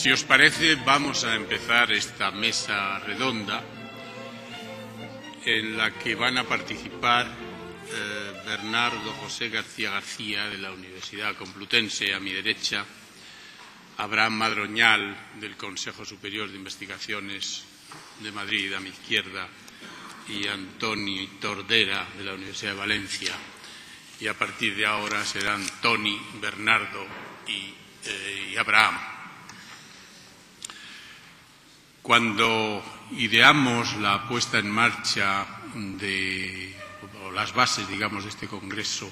Si os parece, vamos a empezar esta mesa redonda en la que van a participar Bernardo José García García, de la Universidad Complutense, a mi derecha, Abraham Madroñal, del Consejo Superior de Investigaciones de Madrid, a mi izquierda, y Antoni Tordera, de la Universidad de Valencia. Y a partir de ahora serán Toni, Bernardo y Abraham. Cuando ideamos la puesta en marcha o las bases, digamos, de este congreso,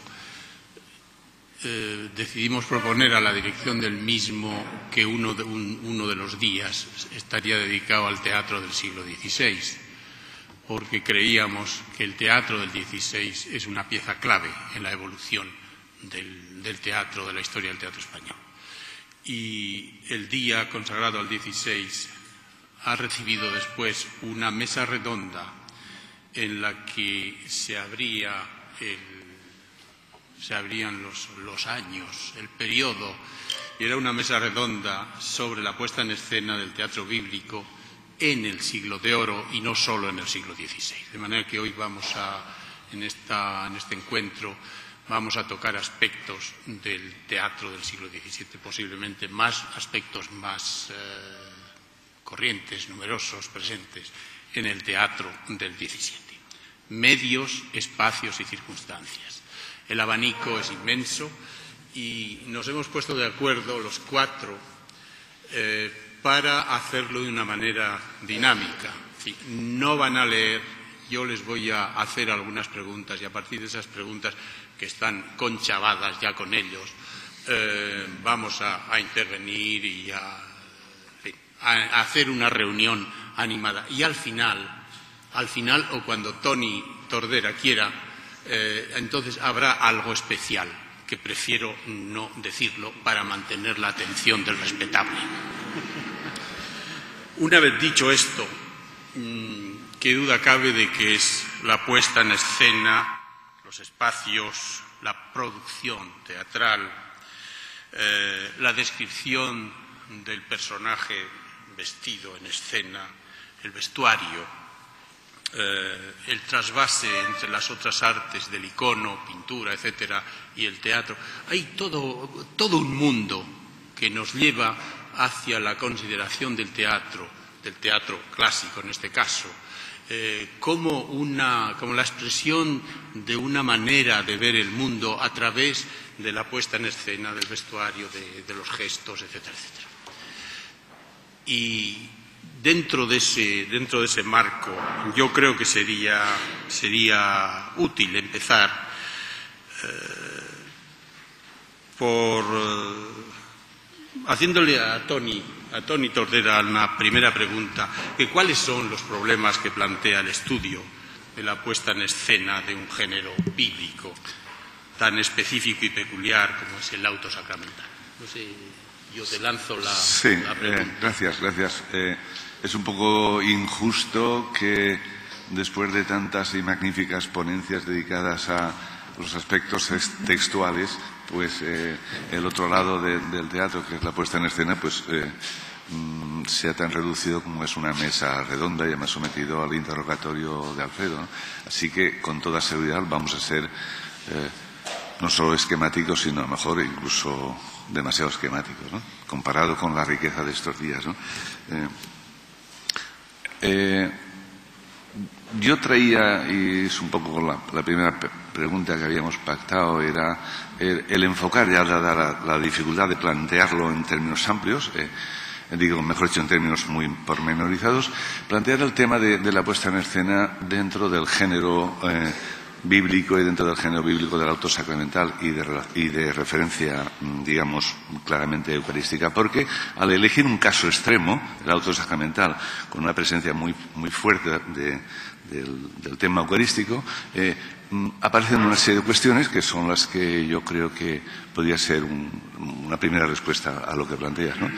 decidimos proponer a la dirección del mismo que uno de los días estaría dedicado al teatro del siglo XVI, porque creíamos que el teatro del XVI es una pieza clave en la evolución del teatro, de la historia del teatro español. Y el día consagrado al XVI ha recibido después una mesa redonda en la que se abrían los años, el periodo, y era una mesa redonda sobre la puesta en escena del teatro bíblico en el siglo de oro y no solo en el siglo XVI. De manera que hoy en este encuentro vamos a tocar aspectos del teatro del siglo XVII, posiblemente aspectos más corrientes, numerosos, presentes en el teatro del XVII. Medios, espacios y circunstancias. El abanico es inmenso y nos hemos puesto de acuerdo los cuatro para hacerlo de una manera dinámica. No van a leer, yo les voy a hacer algunas preguntas y a partir de esas preguntas que están conchavadas ya con ellos, vamos a intervenir y a hacer una reunión animada. Y al final o cuando Toni Tordera quiera, entonces habrá algo especial que prefiero no decirlo para mantener la atención del respetable. Una vez dicho esto, qué duda cabe de que es la puesta en escena, los espacios, la producción teatral, la descripción del personaje vestido en escena, el vestuario, el trasvase entre las otras artes del icono, pintura, etcétera, y el teatro. Hay todo un mundo que nos lleva hacia la consideración del teatro clásico en este caso, como la expresión de una manera de ver el mundo a través de la puesta en escena, del vestuario, de los gestos, etcétera, etcétera. Y dentro de ese marco, yo creo que sería útil empezar por haciéndole a Toni Tordera una primera pregunta, que cuáles son los problemas que plantea el estudio de la puesta en escena de un género bíblico tan específico y peculiar como es el auto sacramental. No sé, yo te lanzo la pregunta. Gracias. Es un poco injusto que después de tantas y magníficas ponencias dedicadas a los aspectos textuales, pues el otro lado del teatro, que es la puesta en escena, pues sea tan reducido como es una mesa redonda y además sometido al interrogatorio de Alfredo, ¿no? Así que con toda seguridad vamos a ser no solo esquemáticos, sino a lo mejor incluso demasiado esquemáticos, ¿no? Comparado con la riqueza de estos días, ¿no? Yo traía, y es un poco la primera pregunta que habíamos pactado, era el enfocar, ya dada la dificultad de plantearlo en términos amplios, mejor dicho, en términos muy pormenorizados, plantear el tema de la puesta en escena dentro del género bíblico y dentro del género bíblico del auto sacramental y de referencia, digamos, claramente eucarística, porque al elegir un caso extremo, el auto sacramental, con una presencia muy fuerte del tema eucarístico, aparecen una serie de cuestiones que son las que yo creo que podría ser una primera respuesta a lo que planteas, ¿no?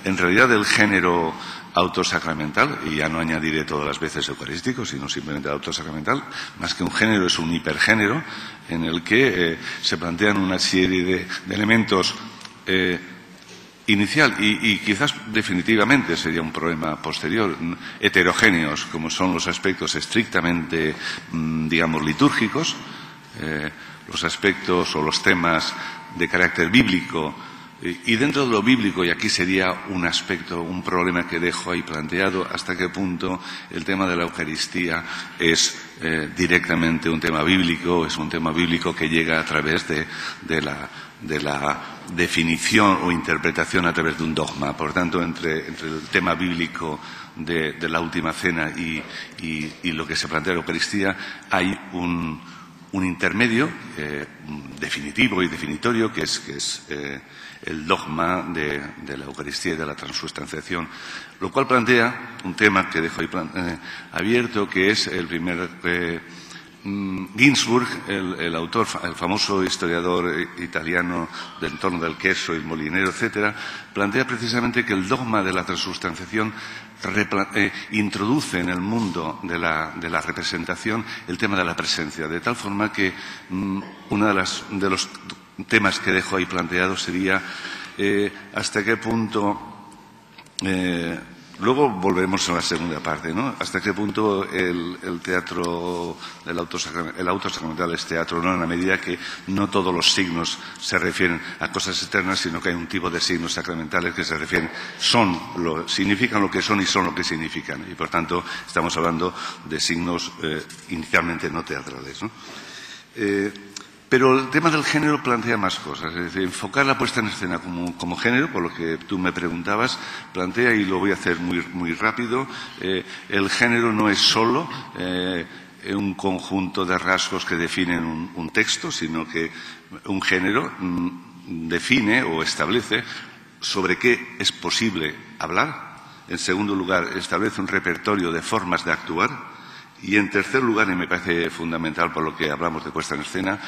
En realidad, el género autosacramental, y ya no añadiré todas las veces eucarístico, sino simplemente autosacramental, más que un género, es un hipergénero en el que se plantean una serie de elementos inicial y quizás definitivamente sería un problema posterior, heterogéneos, como son los aspectos estrictamente, digamos, litúrgicos, los aspectos o los temas de carácter bíblico. Y dentro de lo bíblico, y aquí sería un aspecto, un problema que dejo ahí planteado, hasta qué punto el tema de la Eucaristía es directamente un tema bíblico, es un tema bíblico que llega a través de la definición o interpretación a través de un dogma. Por tanto, entre el tema bíblico de la Última Cena y lo que se plantea la Eucaristía hay un intermedio definitivo y definitorio que es el dogma de la Eucaristía y de la transustanciación, lo cual plantea un tema que dejo ahí abierto, que es el primer Ginsburg, el autor, el famoso historiador italiano del entorno del queso, el molinero, etcétera, plantea precisamente que el dogma de la transustanciación introduce en el mundo de la representación el tema de la presencia, de tal forma que uno de los temas que dejo ahí planteados sería hasta qué punto, luego volvemos a la segunda parte, ¿no? Hasta qué punto el teatro, el auto sacramental es teatro, no en la medida que no todos los signos se refieren a cosas externas, sino que hay un tipo de signos sacramentales que se refieren, significan lo que son y son lo que significan. Y por tanto estamos hablando de signos inicialmente no teatrales, ¿no? Pero el tema del género plantea más cosas. Es decir, enfocar la puesta en escena como género, por lo que tú me preguntabas, plantea, y lo voy a hacer muy rápido, el género no es solo un conjunto de rasgos que definen un texto, sino que un género define o establece sobre qué es posible hablar. En segundo lugar, establece un repertorio de formas de actuar. Y en tercer lugar, y me parece fundamental por lo que hablamos de puesta en escena,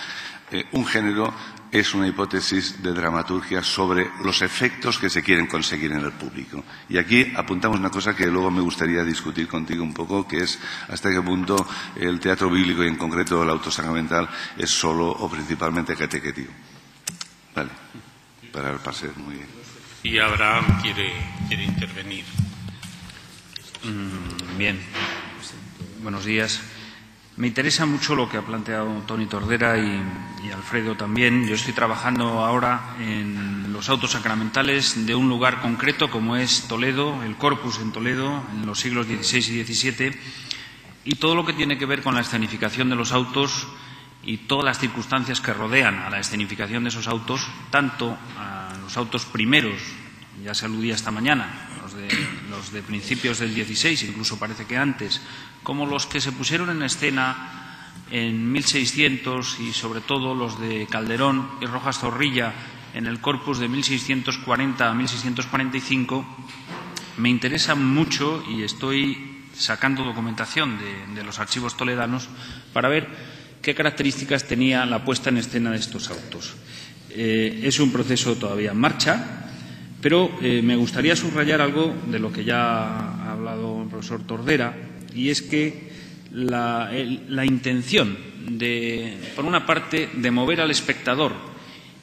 un género es una hipótesis de dramaturgia sobre los efectos que se quieren conseguir en el público. Y aquí apuntamos una cosa que luego me gustaría discutir contigo un poco, que es hasta qué punto el teatro bíblico y en concreto el auto sacramental es solo o principalmente catequético. Vale, para pasar muy bien. Y Abraham quiere intervenir. Bien. Buenos días. Me interesa mucho lo que ha planteado Toni Tordera y Alfredo también. Yo estoy trabajando ahora en los autos sacramentales de un lugar concreto como es Toledo, el Corpus en Toledo, en los siglos XVI y XVII, y todo lo que tiene que ver con la escenificación de los autos y todas las circunstancias que rodean a la escenificación de esos autos, tanto a los autos primeros, ya se aludía esta mañana, los de principios del XVI, incluso parece que antes, como los que se pusieron en escena en 1600 y sobre todo los de Calderón y Rojas Zorrilla en el Corpus de 1640 a 1645, me interesa mucho y estoy sacando documentación de los archivos toledanos para ver qué características tenía la puesta en escena de estos autos. Es un proceso todavía en marcha, pero me gustaría subrayar algo de lo que ya ha hablado el profesor Tordera, y es que la intención de, por una parte, de mover al espectador,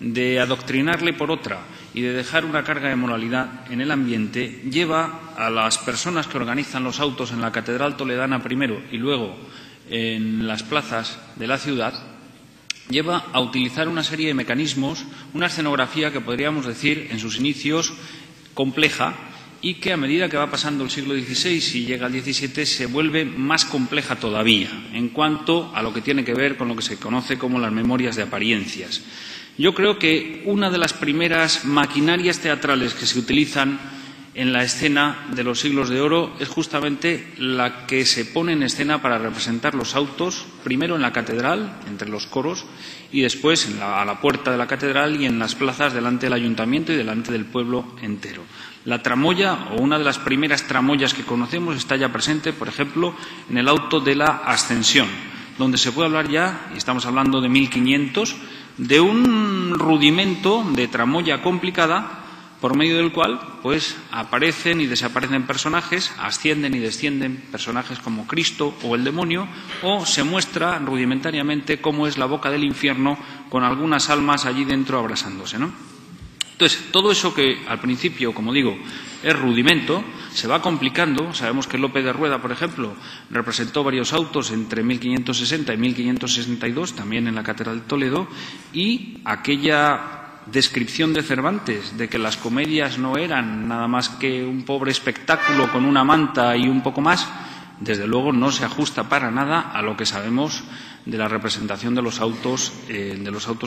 de adoctrinarle por otra y de dejar una carga de moralidad en el ambiente, lleva a las personas que organizan los autos en la Catedral Toledana primero y luego en las plazas de la ciudad, lleva a utilizar una serie de mecanismos, una escenografía que podríamos decir en sus inicios compleja y que a medida que va pasando el siglo XVI y llega al XVII se vuelve más compleja todavía en cuanto a lo que tiene que ver con lo que se conoce como las memorias de apariencias. Yo creo que una de las primeras maquinarias teatrales que se utilizan en la escena de los siglos de oro es justamente la que se pone en escena para representar los autos, primero en la catedral, entre los coros, y después a la puerta de la catedral y en las plazas delante del ayuntamiento y delante del pueblo entero. La tramoya, o una de las primeras tramoyas que conocemos, está ya presente, por ejemplo, en el auto de la Ascensión, donde se puede hablar ya, y estamos hablando de 1500, de un rudimento de tramoya complicada, por medio del cual pues aparecen y desaparecen personajes, ascienden y descienden personajes como Cristo o el demonio, o se muestra rudimentariamente cómo es la boca del infierno con algunas almas allí dentro abrasándose, ¿no? Entonces, todo eso que al principio, como digo, es rudimento, se va complicando. Sabemos que Lope de Rueda, por ejemplo, representó varios autos entre 1560 y 1562, también en la Catedral de Toledo, y aquella descripción de Cervantes de que las comedias no eran nada más que un pobre espectáculo con una manta y un poco más, desde luego no se ajusta para nada a lo que sabemos de la representación de los autos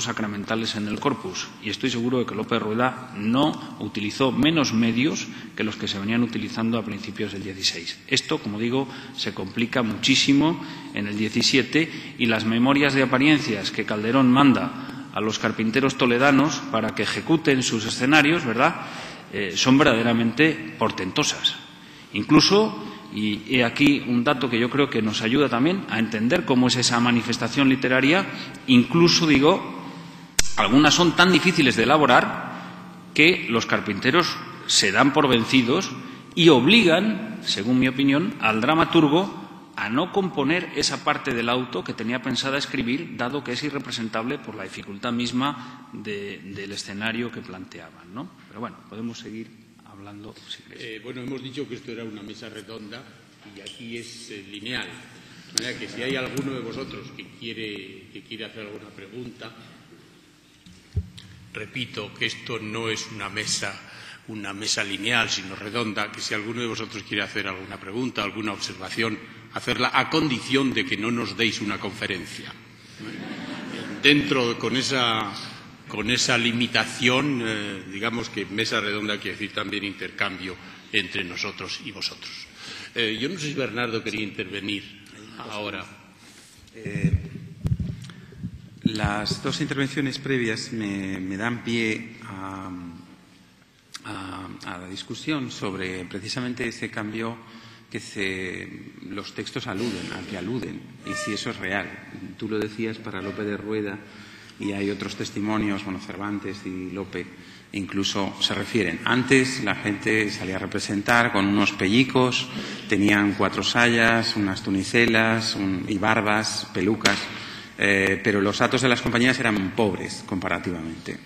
sacramentales en el Corpus. Y estoy seguro de que Lope de Rueda no utilizó menos medios que los que se venían utilizando a principios del XVI. Esto, como digo, se complica muchísimo en el XVII, y las memorias de apariencias que Calderón manda a los carpinteros toledanos para que ejecuten sus escenarios, ¿verdad?, son verdaderamente portentosas. Incluso, y he aquí un dato que yo creo que nos ayuda también a entender cómo es esa manifestación literaria, incluso, digo, algunas son tan difíciles de elaborar que los carpinteros se dan por vencidos y obligan, según mi opinión, al dramaturgo a no componer esa parte del auto que tenía pensada escribir, dado que es irrepresentable por la dificultad misma del escenario que planteaban, ¿no? Pero bueno, podemos seguir hablando, si queréis. Bueno, hemos dicho que esto era una mesa redonda y aquí es lineal. De manera que si hay alguno de vosotros que quiere hacer alguna pregunta, repito que esto no es una mesa lineal, sino redonda, que si alguno de vosotros quiere hacer alguna pregunta, alguna observación, hacerla a condición de que no nos deis una conferencia. Dentro, con esa limitación, digamos que mesa redonda quiere decir también intercambio entre nosotros y vosotros. Yo no sé si Bernardo quería intervenir ahora. Las dos intervenciones previas me dan pie a la discusión sobre precisamente ese cambio que los textos al que aluden, y si eso es real. Tú lo decías para Lope de Rueda, y hay otros testimonios, bueno, Cervantes y Lope incluso se refieren. Antes la gente salía a representar con unos pellicos, tenían 4 sayas, unas tunicelas y barbas, pelucas, pero los atos de las compañías eran pobres comparativamente.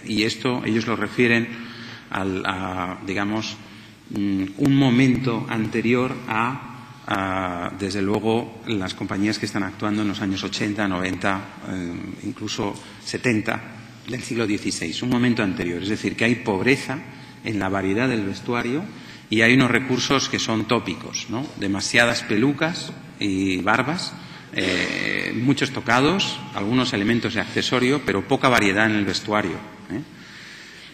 Y esto ellos lo refieren digamos, un momento anterior desde luego, las compañías que están actuando en los años 80, 90, incluso 70 del siglo XVI, un momento anterior. Es decir, que hay pobreza en la variedad del vestuario y hay unos recursos que son tópicos, ¿no? Demasiadas pelucas y barbas, muchos tocados, algunos elementos de accesorio, pero poca variedad en el vestuario,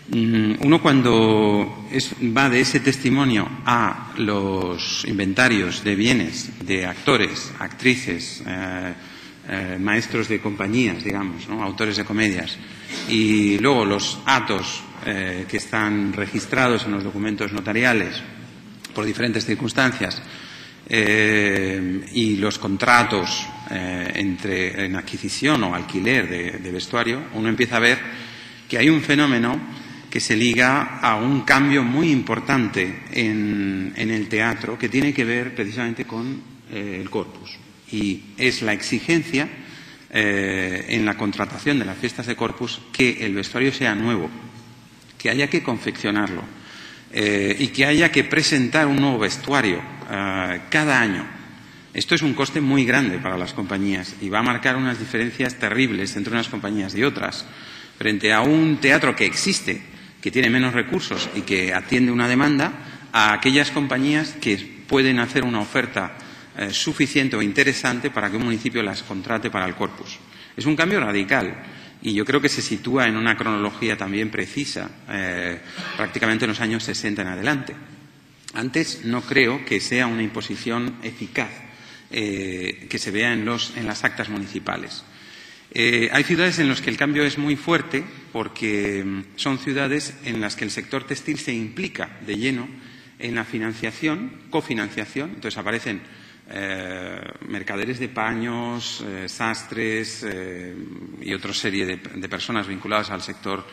Uno cuando va de ese testimonio a los inventarios de bienes de actores, actrices, maestros de compañías, digamos, ¿no?, autores de comedias, y luego los atos que están registrados en los documentos notariales por diferentes circunstancias, y los contratos en adquisición o alquiler de vestuario, uno empieza a ver que hay un fenómeno que se liga a un cambio muy importante en el teatro, que tiene que ver precisamente con el corpus. Y es la exigencia en la contratación de las fiestas de corpus que el vestuario sea nuevo, que haya que confeccionarlo y que haya que presentar un nuevo vestuario cada año. Esto es un coste muy grande para las compañías y va a marcar unas diferencias terribles entre unas compañías y otras. Frente a un teatro que existe, que tiene menos recursos y que atiende una demanda, a aquellas compañías que pueden hacer una oferta suficiente o interesante para que un municipio las contrate para el corpus. Es un cambio radical y yo creo que se sitúa en una cronología también precisa, prácticamente en los años 60 en adelante. Antes no creo que sea una imposición eficaz que se vea en las actas municipales. Hay ciudades en las que el cambio es muy fuerte porque son ciudades en las que el sector textil se implica de lleno en la financiación, cofinanciación. Entonces aparecen mercaderes de paños, sastres y otra serie de personas vinculadas al sector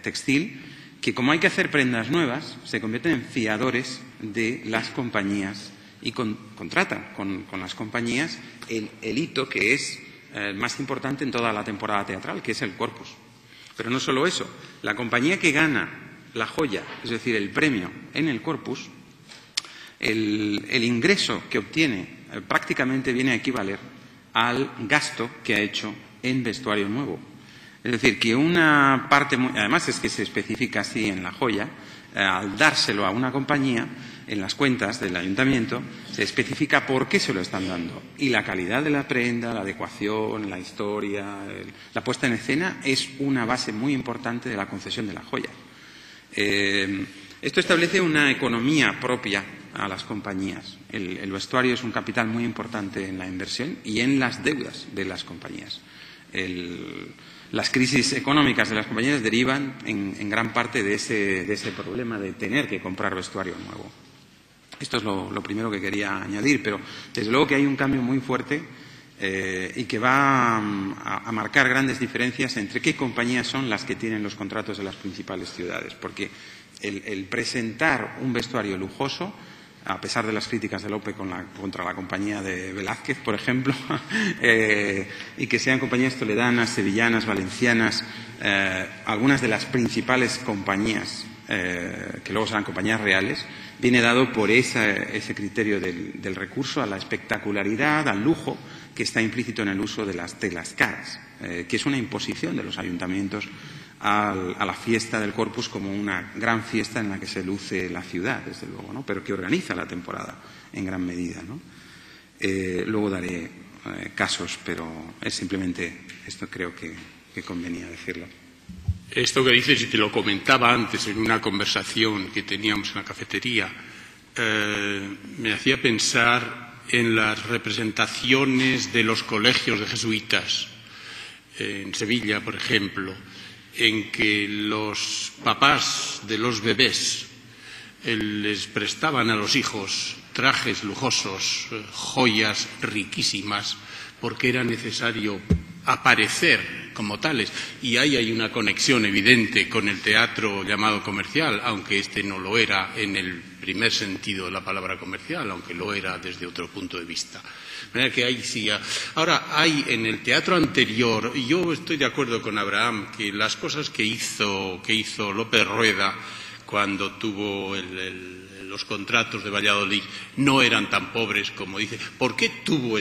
textil, que como hay que hacer prendas nuevas, se convierten en fiadores de las compañías y contratan con las compañías el hito que es más importante en toda la temporada teatral, que es el corpus. Pero no solo eso, la compañía que gana la joya, es decir, el premio en el corpus, el ingreso que obtiene prácticamente viene a equivaler al gasto que ha hecho en vestuario nuevo. Es decir, que una parte, además es que se especifica así en la joya, al dárselo a una compañía, en las cuentas del ayuntamiento, se especifica por qué se lo están dando. Y la calidad de la prenda, la adecuación, la historia, la puesta en escena es una base muy importante de la concesión de la joya. Esto establece una economía propia a las compañías. El vestuario es un capital muy importante en la inversión y en las deudas de las compañías. Las crisis económicas de las compañías derivan en gran parte de ese problema de tener que comprar vestuario nuevo. Esto es lo primero que quería añadir, pero desde luego que hay un cambio muy fuerte y que va a marcar grandes diferencias entre qué compañías son las que tienen los contratos de las principales ciudades, porque el presentar un vestuario lujoso, a pesar de las críticas de Lope contra la compañía de Velázquez, por ejemplo, y que sean compañías toledanas, sevillanas, valencianas, algunas de las principales compañías, que luego serán compañías reales, viene dado por ese criterio del recurso a la espectacularidad, al lujo, que está implícito en el uso de las telas caras, que es una imposición de los ayuntamientos a la fiesta del Corpus como una gran fiesta en la que se luce la ciudad, desde luego, ¿no? Pero que organiza la temporada en gran medida, ¿no? Luego daré casos, pero es simplemente esto, creo que convenía decirlo. Esto que dices, y te lo comentaba antes en una conversación que teníamos en la cafetería, me hacía pensar en las representaciones de los colegios de jesuitas, en Sevilla, por ejemplo, en que los papás de los bebés les prestaban a los hijos trajes lujosos, joyas riquísimas, porque era necesario aparecer como tales. Y ahí hay una conexión evidente con el teatro llamado comercial, aunque este no lo era en el primer sentido de la palabra comercial, aunque lo era desde otro punto de vista. De manera que ahí sí. Ahora, hay en el teatro anterior, y yo estoy de acuerdo con Abraham, que las cosas que hizo López Rueda cuando tuvo los contratos de Valladolid no eran tan pobres como dice. ¿Por qué tuvo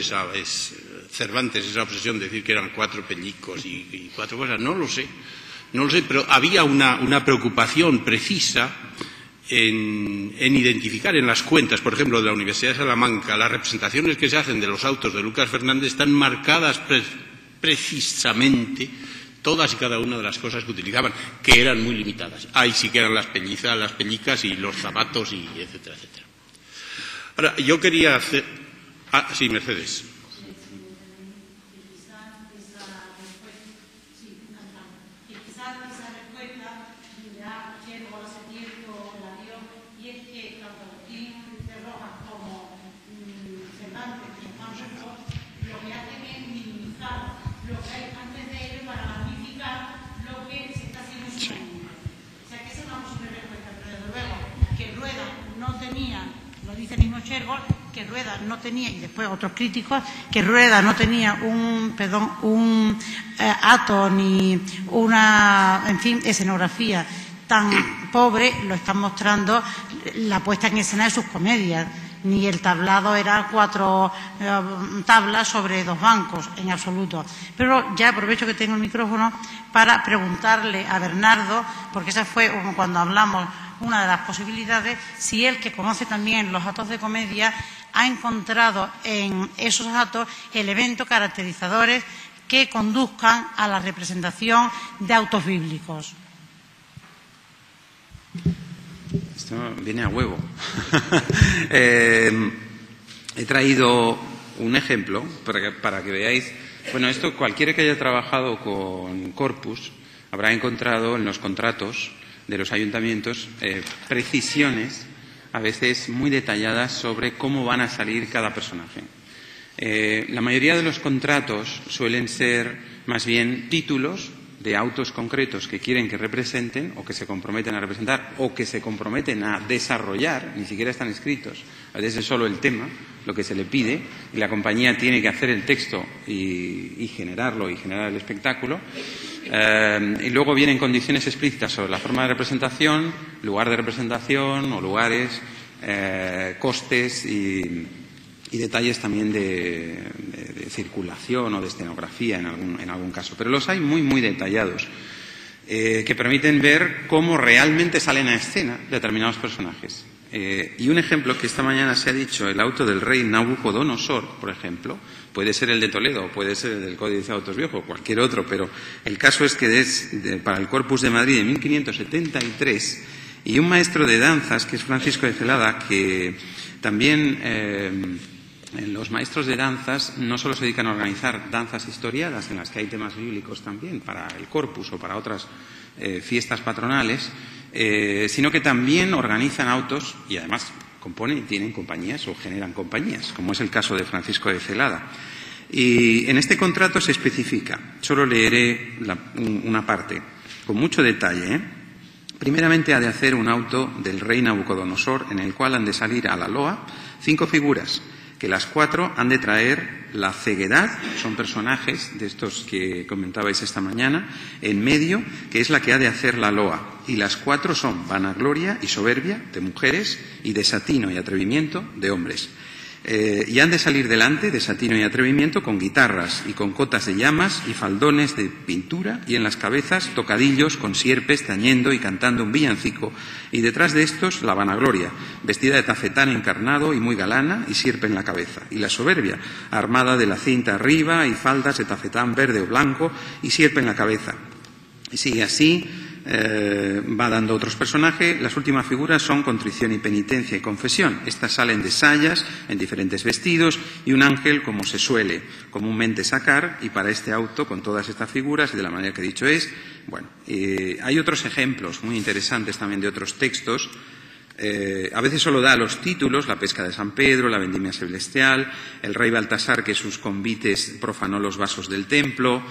Cervantes esa obsesión de decir que eran 4 pellicos y 4 cosas? No lo sé, pero había una preocupación precisa en identificar en las cuentas, por ejemplo, de la Universidad de Salamanca, las representaciones que se hacen de los autos de Lucas Fernández están marcadas precisamente todas y cada una de las cosas que utilizaban, que eran muy limitadas. Ahí sí que eran las pellicas y los zapatos, y etcétera, etcétera. Ahora, yo quería hacer... sí, Mercedes. Que Rueda no tenía, y después otros críticos, que Rueda no tenía un ato ni una, en fin, escenografía tan pobre, lo están mostrando la puesta en escena de sus comedias. Ni el tablado era 4 tablas sobre 2 bancos, en absoluto. Pero ya aprovecho que tengo el micrófono para preguntarle a Bernardo, porque esa fue cuando hablamos una de las posibilidades, si él, que conoce también los actos de comedia, ha encontrado en esos actos elementos caracterizadores que conduzcan a la representación de autos bíblicos. Esto viene a huevo. He traído un ejemplo para que veáis. Bueno, esto cualquiera que haya trabajado con Corpus habrá encontrado en los contratos de los ayuntamientos precisiones, a veces muy detalladas, sobre cómo van a salir cada personaje. La mayoría de los contratos suelen ser más bien títulos de autos concretos que quieren que representen o que se comprometen a representar o que se comprometen a desarrollar, ni siquiera están escritos. A veces es solo el tema, lo que se le pide, y la compañía tiene que hacer el texto y generarlo y generar el espectáculo. Y luego vienen condiciones explícitas sobre la forma de representación, lugar de representación o lugares, costes y detalles también de circulación o de escenografía en algún caso. Pero los hay muy, muy detallados, que permiten ver cómo realmente salen a escena determinados personajes. Y un ejemplo que esta mañana se ha dicho, el auto del rey Nabucodonosor, por ejemplo, puede ser el de Toledo, puede ser el del Códice de Autos Viejos, cualquier otro, pero el caso es que es para el Corpus de Madrid de 1573, y un maestro de danzas, que es Francisco de Celada, que también los maestros de danzas no solo se dedican a organizar danzas historiadas, en las que hay temas bíblicos también, para el Corpus o para otras fiestas patronales, sino que también organizan autos y además componen y tienen compañías o generan compañías, como es el caso de Francisco de Celada. Y en este contrato se especifica, solo leeré una parte, con mucho detalle. Primeramente ha de hacer un auto del rey Nabucodonosor en el cual han de salir a la loa 5 figuras, que las 4 han de traer la ceguedad, son personajes de estos que comentabais esta mañana, en medio, que es la que ha de hacer la loa. Y las 4 son vanagloria y soberbia, de mujeres, y desatino y atrevimiento, de hombres. Y han de salir delante, desatino y atrevimiento, con guitarras y con cotas de llamas y faldones de pintura, y en las cabezas tocadillos con sierpes tañendo y cantando un villancico, y detrás de estos la vanagloria, vestida de tafetán encarnado y muy galana, y sierpe en la cabeza, y la soberbia, armada de la cinta arriba y faldas de tafetán verde o blanco, y sierpe en la cabeza. Y sigue así. Va dando otros personajes. Las últimas figuras son contrición y penitencia y confesión. Estas salen de sayas, en diferentes vestidos, y un ángel, como se suele comúnmente sacar, y para este auto, con todas estas figuras, y de la manera que he dicho es, bueno, hay otros ejemplos muy interesantes también de otros textos. A veces solo da los títulos, la pesca de San Pedro, la vendimia celestial, el rey Baltasar, que sus convites profanó los vasos del templo.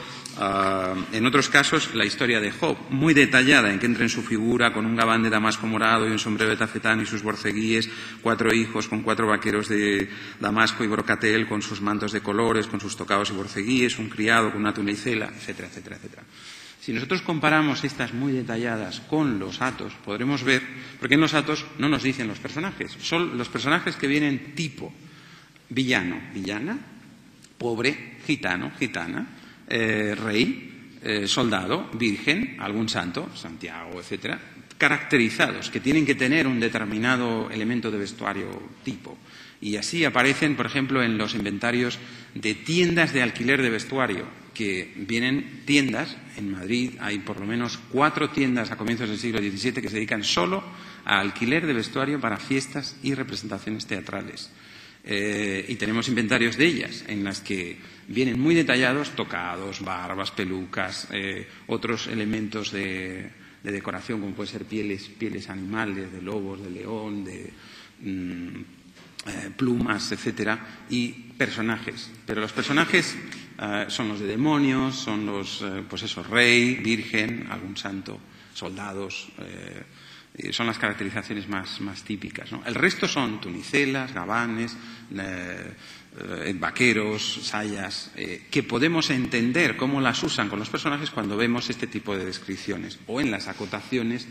En otros casos, la historia de Job, muy detallada, en que entra en su figura con un gabán de damasco morado y un sombrero de tafetán y sus borceguíes, 4 hijos con 4 vaqueros de damasco y brocatel, con sus mantos de colores, con sus tocados y borceguíes, un criado con una tunicela, etcétera, etcétera, etcétera. Si nosotros comparamos estas muy detalladas con los atos, podremos ver, porque en los atos no nos dicen los personajes, son los personajes que vienen tipo villano, villana, pobre, gitano, gitana, rey, soldado, virgen, algún santo, Santiago, etcétera, caracterizados, que tienen que tener un determinado elemento de vestuario tipo. Y así aparecen, por ejemplo, en los inventarios de tiendas de alquiler de vestuario, que vienen tiendas, en Madrid hay por lo menos 4 tiendas a comienzos del siglo XVII que se dedican solo a alquiler de vestuario para fiestas y representaciones teatrales. Y tenemos inventarios de ellas, en las que vienen muy detallados tocados, barbas, pelucas, otros elementos de decoración, como pueden ser pieles animales, de lobos, de león, de plumas, etcétera, y personajes. Pero los personajes son los de demonios, son los, pues eso, rey, virgen, algún santo, soldados, son las caracterizaciones más típicas, ¿no? El resto son tunicelas, gabanes, vaqueros, sayas, que podemos entender cómo las usan con los personajes cuando vemos este tipo de descripciones, o en las acotaciones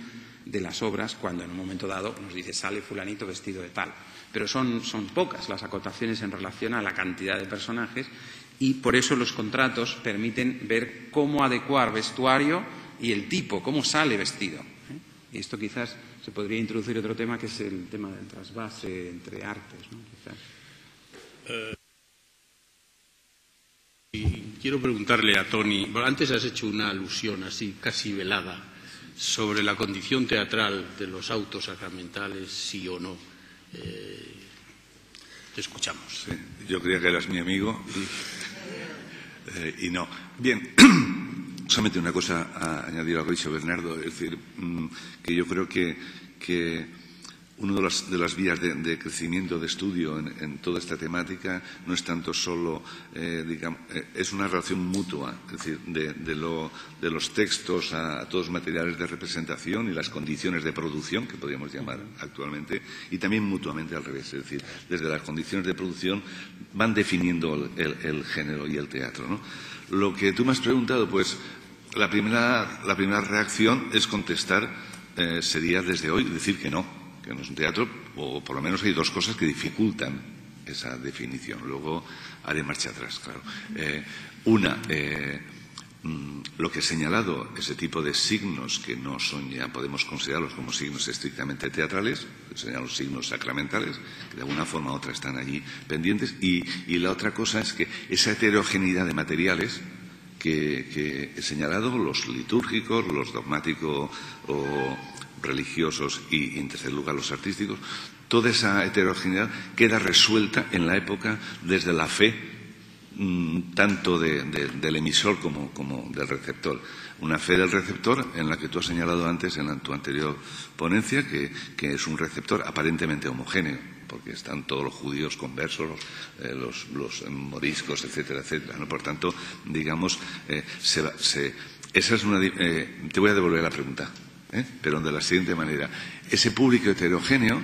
de las obras, cuando en un momento dado nos dice sale fulanito vestido de tal. Pero son pocas las acotaciones en relación a la cantidad de personajes, y por eso los contratos permiten ver cómo adecuar vestuario y el tipo, cómo sale vestido. Y esto quizás se podría introducir otro tema, que es el tema del trasvase entre artes, ¿no? Quizás. Y quiero preguntarle a Toni, antes has hecho una alusión así casi velada sobre la condición teatral de los autos sacramentales, sí o no. Te escuchamos. Sí, yo creía que eras mi amigo y no. Bien, solamente una cosa a añadir a lo que ha dicho Bernardo, es decir, que yo creo que una de las vías de crecimiento, de estudio en toda esta temática no es tanto solo, es una relación mutua, es decir, de los textos a todos los materiales de representación y las condiciones de producción, que podríamos llamar actualmente, y también mutuamente al revés, es decir, desde las condiciones de producción van definiendo el género y el teatro, ¿no? Lo que tú me has preguntado, pues la primera reacción es contestar, sería desde hoy decir que no es un teatro, o por lo menos hay dos cosas que dificultan esa definición. Luego haré marcha atrás, claro. Lo que he señalado, ese tipo de signos que no son ya, podemos considerarlos como signos estrictamente teatrales, serían los signos sacramentales, que de alguna forma u otra están allí pendientes, y la otra cosa es que esa heterogeneidad de materiales que he señalado, los litúrgicos, los dogmáticos o religiosos y, en tercer lugar, los artísticos, toda esa heterogeneidad queda resuelta en la época desde la fe tanto del emisor como del receptor. Una fe del receptor en la que tú has señalado antes en tu anterior ponencia, que es un receptor aparentemente homogéneo, porque están todos los judíos conversos, los moriscos, etcétera, etcétera, ¿no? Por tanto, digamos, esa es una. Te voy a devolver la pregunta, pero de la siguiente manera. Ese público heterogéneo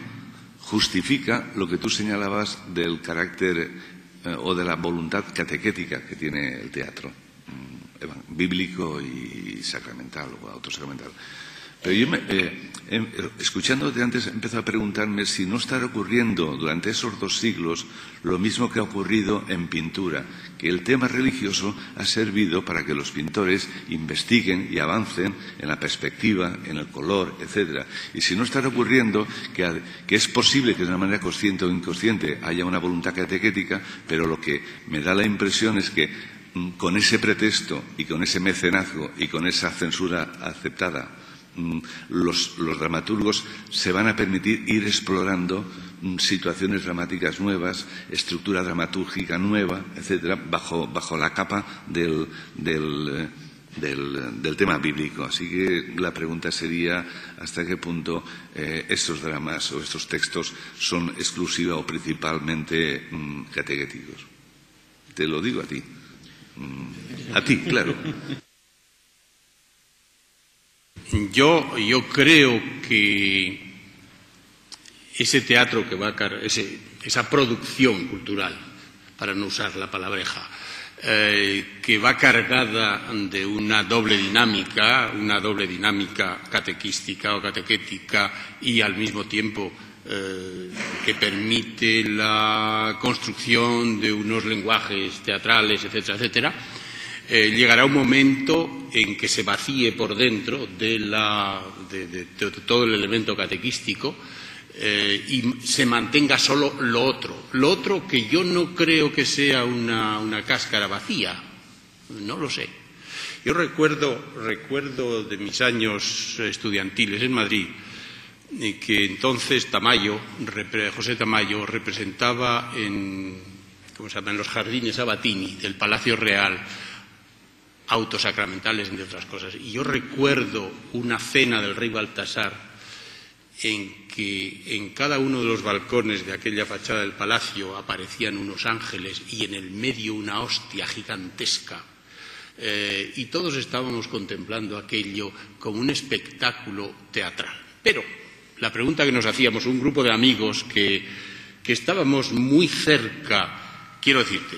justifica lo que tú señalabas del carácter o de la voluntad catequética que tiene el teatro bíblico y sacramental o autosacramental. Pero yo, escuchándote antes, he empezado a preguntarme si no estará ocurriendo durante esos 2 siglos lo mismo que ha ocurrido en pintura, que el tema religioso ha servido para que los pintores investiguen y avancen en la perspectiva, en el color, etcétera. Y si no estará ocurriendo que es posible que de una manera consciente o inconsciente haya una voluntad catequética, pero lo que me da la impresión es que con ese pretexto y con ese mecenazgo y con esa censura aceptada, los dramaturgos se van a permitir ir explorando situaciones dramáticas nuevas, estructura dramatúrgica nueva, etcétera, bajo la capa del tema bíblico. Así que la pregunta sería hasta qué punto estos dramas o estos textos son exclusiva o principalmente catequéticos. Te lo digo a ti. A ti, claro. Yo creo que ese teatro que va a esa producción cultural, para no usar la palabreja, que va cargada de una doble dinámica catequística o catequética y al mismo tiempo que permite la construcción de unos lenguajes teatrales, etcétera, etcétera, llegará un momento en que se vacíe por dentro de todo el elemento catequístico y se mantenga solo lo otro que yo no creo que sea una cáscara vacía, no lo sé. Yo recuerdo de mis años estudiantiles en Madrid que entonces José Tamayo representaba en los jardines Sabatini del Palacio Real autosacramentales, entre otras cosas. Y yo recuerdo una cena del rey Baltasar en que en cada uno de los balcones de aquella fachada del palacio aparecían unos ángeles y en el medio una hostia gigantesca. Y todos estábamos contemplando aquello como un espectáculo teatral. Pero la pregunta que nos hacíamos, un grupo de amigos que estábamos muy cerca, quiero decirte,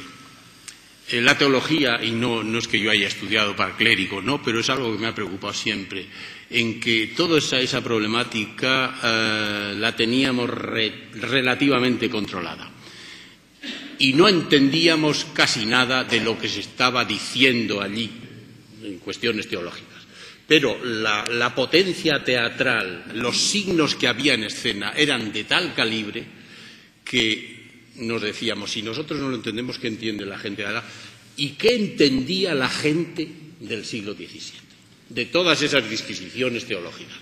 la teología, y no es que yo haya estudiado para clérigo, no, pero es algo que me ha preocupado siempre, en que toda esa problemática la teníamos relativamente controlada. Y no entendíamos casi nada de lo que se estaba diciendo allí en cuestiones teológicas. Pero la potencia teatral, los signos que había en escena eran de tal calibre que nos decíamos, si nosotros no lo entendemos, ¿qué entiende la gente de ahora? ¿Y qué entendía la gente del siglo XVII? De todas esas disquisiciones teológicas.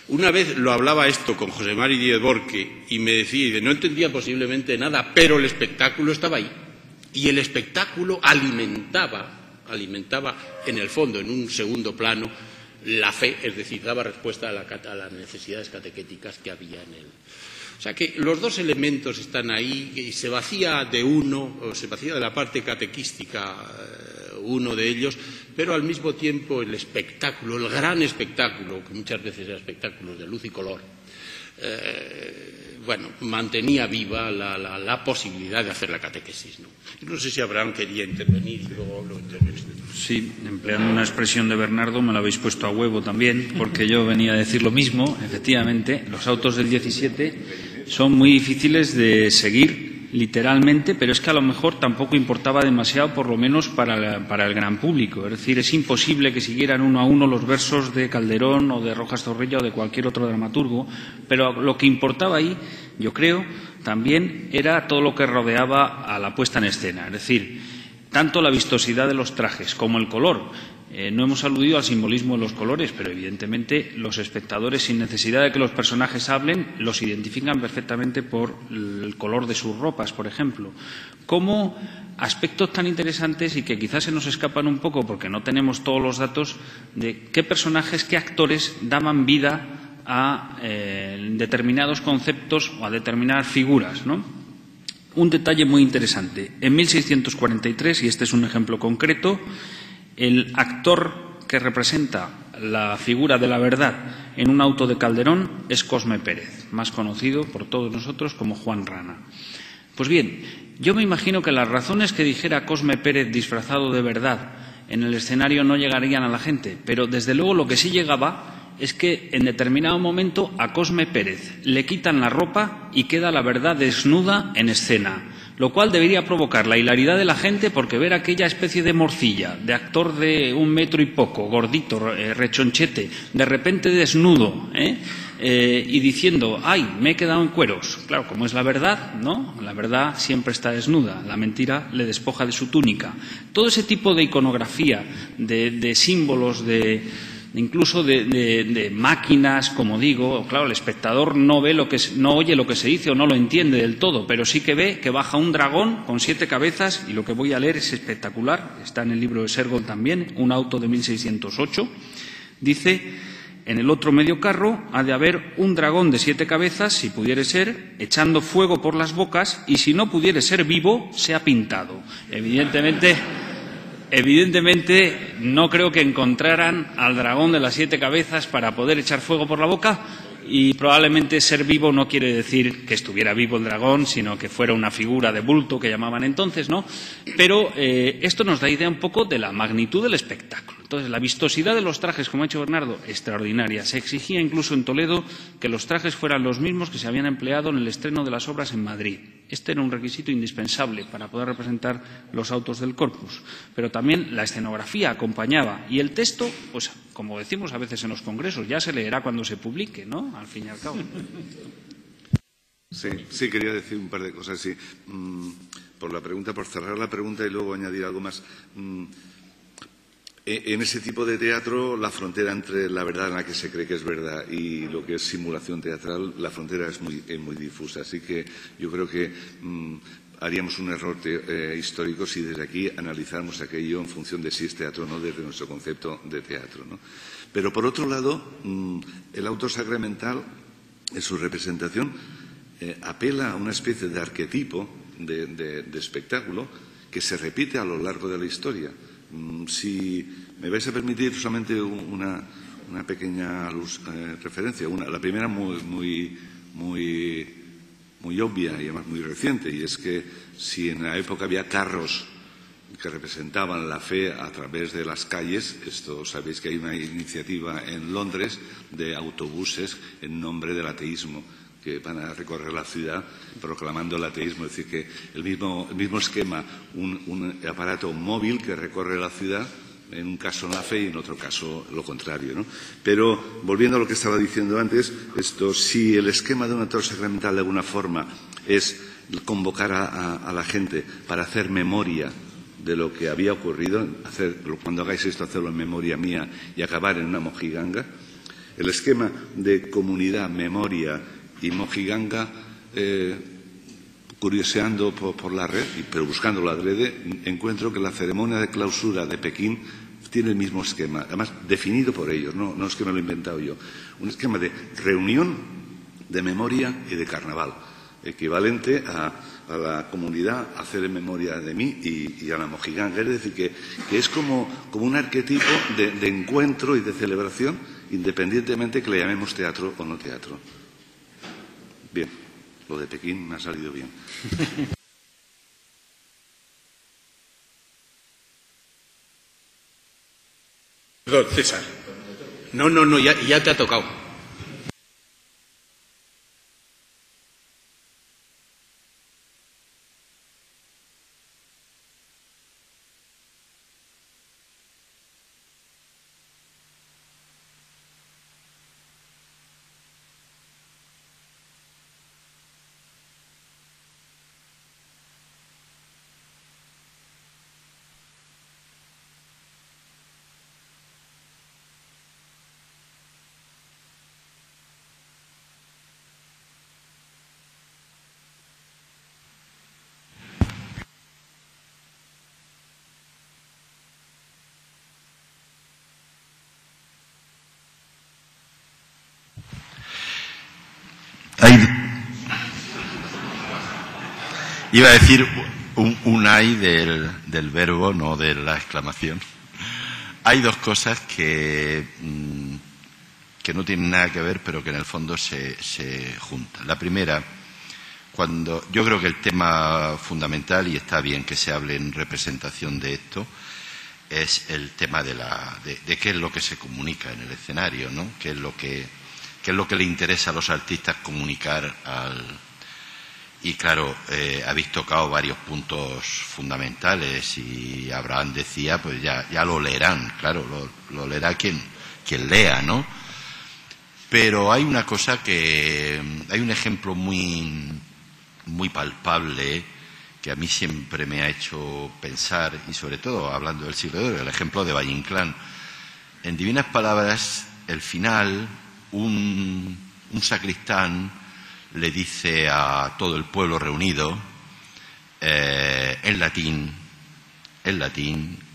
Una vez lo hablaba esto con José Mari Díez Borque y me decía, no entendía posiblemente nada, pero el espectáculo estaba ahí. Y el espectáculo alimentaba en el fondo, en un segundo plano, la fe, es decir, daba respuesta a las necesidades catequéticas que había en él. O sea que los dos elementos están ahí y se vacía de uno, o se vacía de la parte catequística uno de ellos, pero al mismo tiempo el espectáculo, el gran espectáculo, que muchas veces era espectáculos de luz y color, mantenía viva la posibilidad de hacer la catequesis, ¿no? No sé si Abraham quería intervenir y luego lo intervenir. Sí, empleando una expresión de Bernardo, me la habéis puesto a huevo también, porque yo venía a decir lo mismo. Efectivamente, los autos del 17 son muy difíciles de seguir literalmente, pero es que a lo mejor tampoco importaba demasiado, por lo menos para el gran público. Es decir, es imposible que siguieran uno a uno los versos de Calderón o de Rojas Zorrilla o de cualquier otro dramaturgo, pero lo que importaba ahí, yo creo, también era todo lo que rodeaba a la puesta en escena. Es decir, tanto la vistosidad de los trajes como el color. No hemos aludido al simbolismo de los colores, pero evidentemente los espectadores, sin necesidad de que los personajes hablen, los identifican perfectamente por el color de sus ropas, por ejemplo. Como aspectos tan interesantes y que quizás se nos escapan un poco porque no tenemos todos los datos de qué personajes, qué actores daban vida a determinados conceptos o a determinadas figuras, ¿no? Un detalle muy interesante. En 1643, y este es un ejemplo concreto, el actor que representa la figura de la verdad en un auto de Calderón es Cosme Pérez, más conocido por todos nosotros como Juan Rana. Pues bien, yo me imagino que las razones que dijera Cosme Pérez disfrazado de verdad en el escenario no llegarían a la gente, pero desde luego lo que sí llegaba es que en determinado momento a Cosme Pérez le quitan la ropa y queda la verdad desnuda en escena, lo cual debería provocar la hilaridad de la gente, porque ver aquella especie de morcilla, de actor de 1 metro y poco, gordito, rechonchete, de repente desnudo, y diciendo, ¡ay, me he quedado en cueros! Claro, como es la verdad, ¿no? La verdad siempre está desnuda, la mentira le despoja de su túnica. Todo ese tipo de iconografía, de símbolos, incluso de máquinas, como digo, claro, el espectador no oye lo que se dice o no lo entiende del todo, pero sí que ve que baja un dragón con 7 cabezas, y lo que voy a leer es espectacular, está en el libro de Sergon también, un auto de 1608, dice: en el otro medio carro ha de haber un dragón de 7 cabezas, si pudiere ser, echando fuego por las bocas, y si no pudiere ser vivo, sea pintado. Evidentemente, no creo que encontraran al dragón de las 7 cabezas para poder echar fuego por la boca, y probablemente ser vivo no quiere decir que estuviera vivo el dragón, sino que fuera una figura de bulto que llamaban entonces, ¿no? Pero esto nos da idea un poco de la magnitud del espectáculo. Entonces, la vistosidad de los trajes, como ha hecho Bernardo, extraordinaria. Se exigía incluso en Toledo que los trajes fueran los mismos que se habían empleado en el estreno de las obras en Madrid. Este era un requisito indispensable para poder representar los autos del Corpus. Pero también la escenografía acompañaba. Y el texto, pues, como decimos a veces en los congresos, ya se leerá cuando se publique, ¿no? Al fin y al cabo. Sí, quería decir un par de cosas. Sí. Por cerrar la pregunta y luego añadir algo más. En ese tipo de teatro, la frontera entre la verdad en la que se cree que es verdad y lo que es simulación teatral, la frontera es muy difusa. Así que yo creo que haríamos un error histórico si desde aquí analizáramos aquello en función de si es teatro o no, desde nuestro concepto de teatro, ¿no? Pero, por otro lado, el auto sacramental, en su representación, apela a una especie de arquetipo de espectáculo que se repite a lo largo de la historia. Si me vais a permitir solamente una pequeña referencia, la primera muy obvia y además muy reciente, y es que si en la época había carros que representaban la fe a través de las calles, esto sabéis que hay una iniciativa en Londres de autobuses en nombre del ateísmo, que van a recorrer la ciudad proclamando el ateísmo. Es decir, que el mismo esquema, un aparato móvil que recorre la ciudad, en un caso la fe y en otro caso lo contrario, ¿no? Pero, volviendo a lo que estaba diciendo antes, si el esquema de un autor sacramental de alguna forma es convocar a la gente para hacer memoria de lo que había ocurrido, cuando hagáis esto, hacerlo en memoria mía y acabar en una mojiganga, el esquema de comunidad, memoria y mojiganga, curioseando por la red, pero buscando la adrede, encuentro que la ceremonia de clausura de Pekín tiene el mismo esquema, además definido por ellos, no es que me lo he inventado yo, un esquema de reunión, de memoria y de carnaval, equivalente a la comunidad hacer en memoria de mí y a la mojiganga. Es decir, que es como un arquetipo de encuentro y de celebración, independientemente que le llamemos teatro o no teatro. Bien, lo de Pekín me ha salido bien. Perdón, César. No, ya te ha tocado. Iba a decir un ay del verbo, no de la exclamación. Hay dos cosas que no tienen nada que ver, pero que en el fondo se juntan. La primera, yo creo que el tema fundamental, y está bien que se hable en representación de esto, es el tema de qué es lo que se comunica en el escenario, ¿no? Qué es lo que le interesa a los artistas comunicar Y claro, habéis tocado varios puntos fundamentales y Abraham decía, pues ya lo leerán, claro, lo leerá quien lea, ¿no? Pero hay una cosa hay un ejemplo muy palpable que a mí siempre me ha hecho pensar, y sobre todo hablando del siglo de oro, el ejemplo de Valle Inclán. En Divinas Palabras, el final, un sacristán le dice a todo el pueblo reunido, en latín,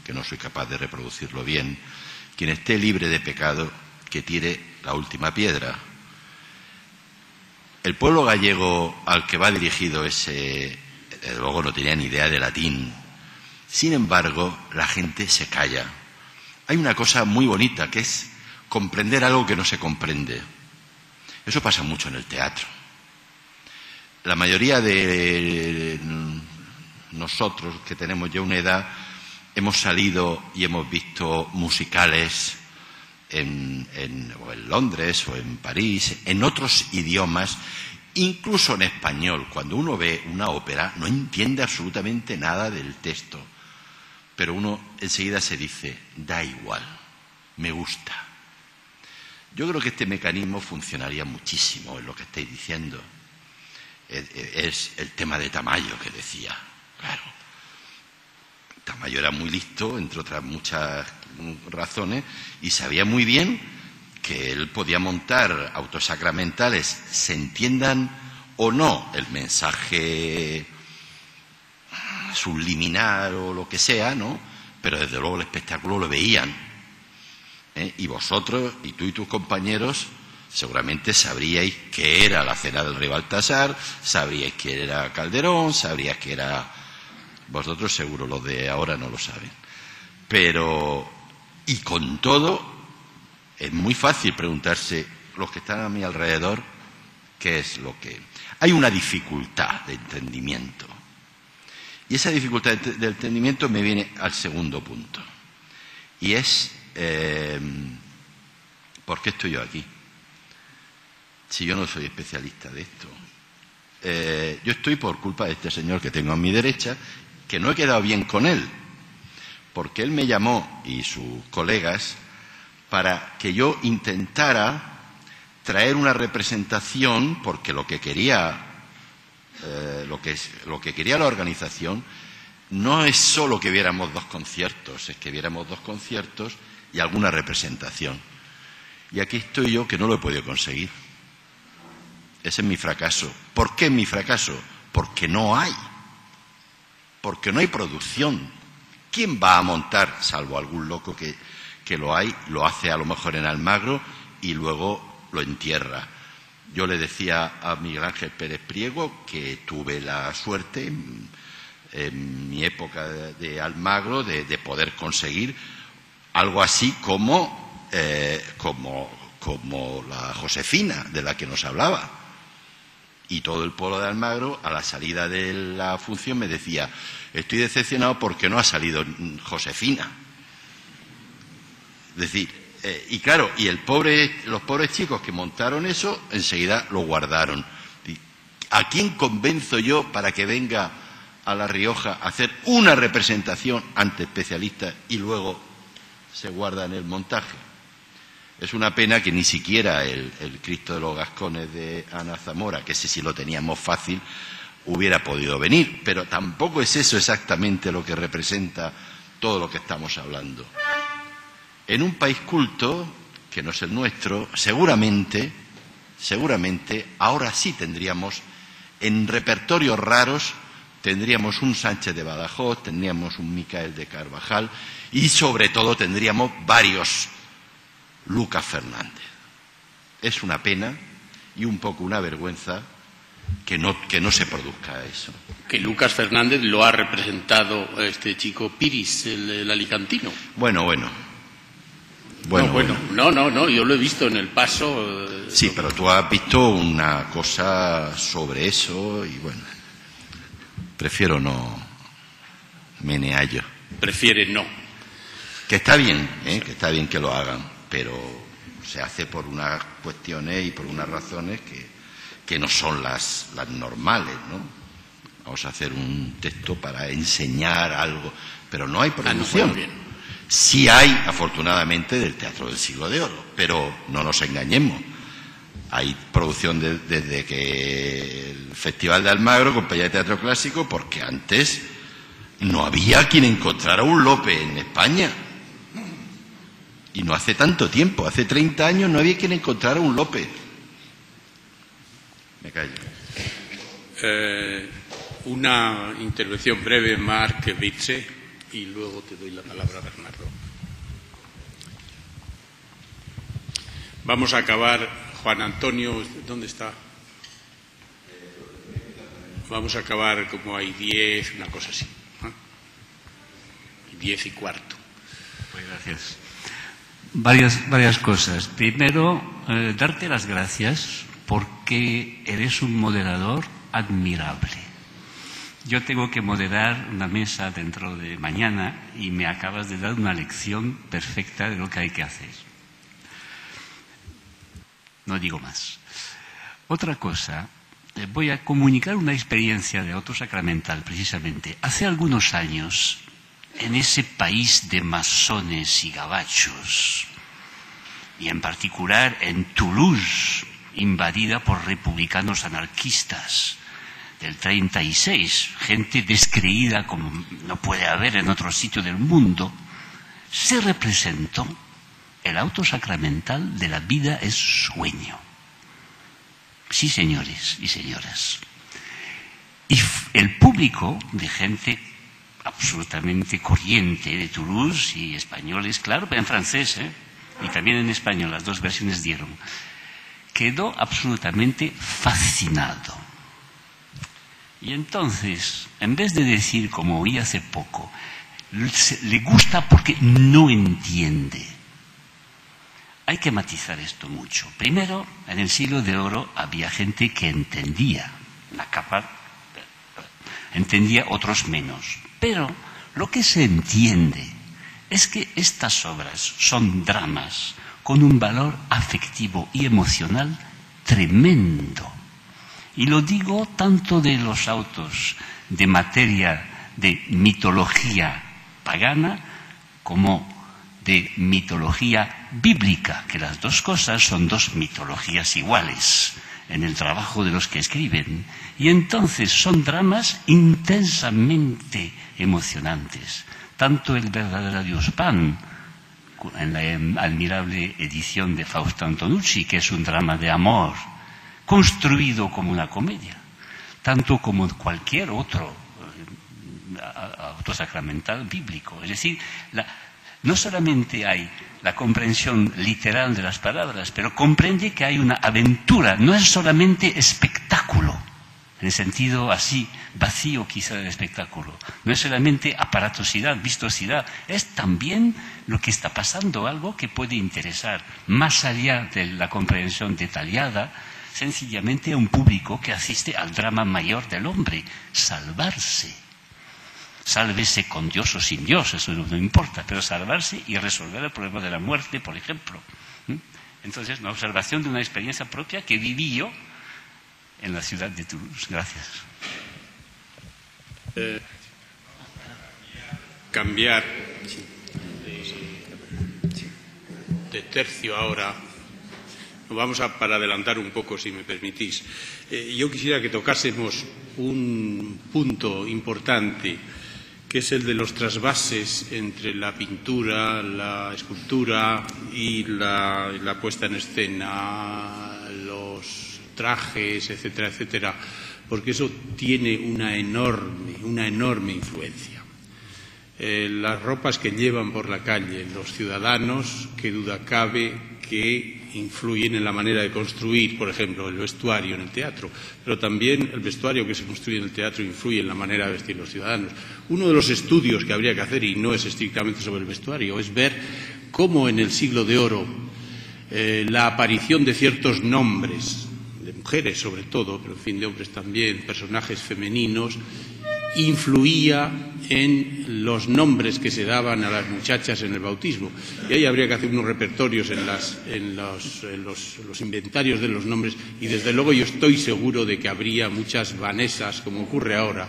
que no soy capaz de reproducirlo bien, quien esté libre de pecado, que tire la última piedra. El pueblo gallego al que va dirigido luego no tenía ni idea de latín. Sin embargo, la gente se calla. Hay una cosa muy bonita, que es comprender algo que no se comprende. Eso pasa mucho en el teatro. La mayoría de nosotros, que tenemos ya una edad, hemos salido y hemos visto musicales en Londres o en París, en otros idiomas, incluso en español. Cuando uno ve una ópera no entiende absolutamente nada del texto, pero uno enseguida se dice, da igual, me gusta. Yo creo que este mecanismo funcionaría muchísimo en lo que estáis diciendo. Es el tema de Tamayo que decía, claro. Tamayo era muy listo, entre otras muchas razones, y sabía muy bien que él podía montar autos sacramentales, se entiendan o no el mensaje subliminal o lo que sea, ¿no? Pero desde luego el espectáculo lo veían. Y vosotros, y tú y tus compañeros, seguramente sabríais qué era la cena del rey Baltasar, sabríais qué era Calderón, sabríais qué era... Vosotros seguro, los de ahora no lo saben. Pero, y con todo, es muy fácil preguntarse, los que están a mi alrededor, qué es lo que... Hay una dificultad de entendimiento. Y esa dificultad de entendimiento me viene al segundo punto. Y es, ¿por qué estoy yo aquí? Si yo no soy especialista de esto. Yo estoy por culpa de este señor que tengo a mi derecha, que no he quedado bien con él, porque él me llamó, y sus colegas, para que yo intentara traer una representación, porque lo que quería la organización no es solo que viéramos dos conciertos, es que viéramos dos conciertos y alguna representación. Y aquí estoy yo, que no lo he podido conseguir. Ese es mi fracaso. ¿Por qué es mi fracaso? Porque no hay. Porque no hay producción ¿Quién va a montar, salvo algún loco que lo hay, lo hace a lo mejor en Almagro y luego lo entierra? Yo le decía a Miguel Ángel Pérez Priego que tuve la suerte en mi época de Almagro de poder conseguir algo así como la Josefina de la que nos hablaba. Y todo el pueblo de Almagro, a la salida de la función, me decía: estoy decepcionado porque no ha salido Josefina. Es decir, y claro, y los pobres chicos que montaron eso, enseguida lo guardaron. ¿A quién convenzo yo para que venga a La Rioja a hacer una representación ante especialistas y luego se guarda en el montaje? Es una pena que ni siquiera el Cristo de los Gascones de Ana Zamora, que ese sí lo teníamos fácil, hubiera podido venir, pero tampoco es eso exactamente lo que representa todo lo que estamos hablando. En un país culto, que no es el nuestro, seguramente, ahora sí tendríamos, en repertorios raros, tendríamos un Sánchez de Badajoz, tendríamos un Micael de Carvajal y sobre todo tendríamos varios Lucas Fernández. Es una pena y un poco una vergüenza que no se produzca eso. Que Lucas Fernández lo ha representado este chico Piris, el alicantino. Bueno, No, yo lo he visto en El Paso. Sí, pero tú has visto una cosa sobre eso y bueno, prefiero no meneallo. Prefiere no. Que está bien, que está bien que lo hagan, pero se hace por unas cuestiones y por unas razones que no son las normales, ¿no? Vamos a hacer un texto para enseñar algo, pero no hay producción. Sí hay, afortunadamente, del Teatro del Siglo de Oro, pero no nos engañemos. Hay producción desde que el Festival de Almagro, Compañía de Teatro Clásico, porque antes no había quien encontrara un Lope en España. Y no hace tanto tiempo, hace 30 años no había quien encontrara un Lope. Me callo. Una intervención breve, Marc Vitze, y luego te doy la palabra, Bernardo. Vamos a acabar, Juan Antonio, ¿dónde está? Vamos a acabar como hay 10, una cosa así. 10:15. Pues gracias. Varias cosas. Primero, darte las gracias porque eres un moderador admirable. Yo tengo que moderar una mesa dentro de mañana y me acabas de dar una lección perfecta de lo que hay que hacer. No digo más. Otra cosa, voy a comunicar una experiencia de Auto Sacramental, precisamente. Hace algunos años, en ese país de masones y gabachos, y en particular en Toulouse, invadida por republicanos anarquistas, del 36, gente descreída como no puede haber en otro sitio del mundo, se representó el auto sacramental de La vida es sueño. Sí, señores y señoras. Y el público de gente absolutamente corriente de Toulouse y españoles, claro, pero en francés, y también en español, las dos versiones dieron, quedó absolutamente fascinado. Y entonces, en vez de decir, como oí hace poco, le gusta porque no entiende. Hay que matizar esto mucho. Primero, en el Siglo de Oro había gente que entendía la capa, entendía otros menos. Pero lo que se entiende es que estas obras son dramas con un valor afectivo y emocional tremendo. Y lo digo tanto de los autos de materia de mitología pagana como de mitología bíblica, que las dos cosas son dos mitologías iguales en el trabajo de los que escriben. Y entonces son dramas intensamente emocionantes. Tanto el verdadero Dios Pan, en la admirable edición de Fausto Antonucci, que es un drama de amor, construido como una comedia, tanto como cualquier otro autosacramental bíblico. Es decir, no solamente hay la comprensión literal de las palabras, pero comprende que hay una aventura, no es solamente espectáculo, en el sentido así vacío quizá del espectáculo, no es solamente aparatosidad, vistosidad, es también lo que está pasando, algo que puede interesar más allá de la comprensión detallada, sencillamente a un público que asiste al drama mayor del hombre, salvarse. Sálvese con Dios o sin Dios, eso no importa, pero salvarse y resolver el problema de la muerte, por ejemplo. Entonces, una observación de una experiencia propia que viví yo en la ciudad de Toulouse. Gracias. Cambiar de tercio ahora. Vamos para adelantar un poco, si me permitís. Yo quisiera que tocásemos un punto importante, que es el de los trasvases entre la pintura, la escultura y la puesta en escena, los trajes, etcétera, etcétera, porque eso tiene una enorme influencia. Las ropas que llevan por la calle los ciudadanos, qué duda cabe que influyen en la manera de construir, por ejemplo, el vestuario en el teatro, pero también el vestuario que se construye en el teatro influye en la manera de vestir los ciudadanos. Uno de los estudios que habría que hacer, y no es estrictamente sobre el vestuario, es ver cómo en el Siglo de Oro la aparición de ciertos nombres, de mujeres sobre todo, pero en fin de hombres también, personajes femeninos, influía en los nombres que se daban a las muchachas en el bautismo. Y ahí habría que hacer unos repertorios en los inventarios de los nombres, y desde luego yo estoy seguro de que habría muchas Vanesas, como ocurre ahora,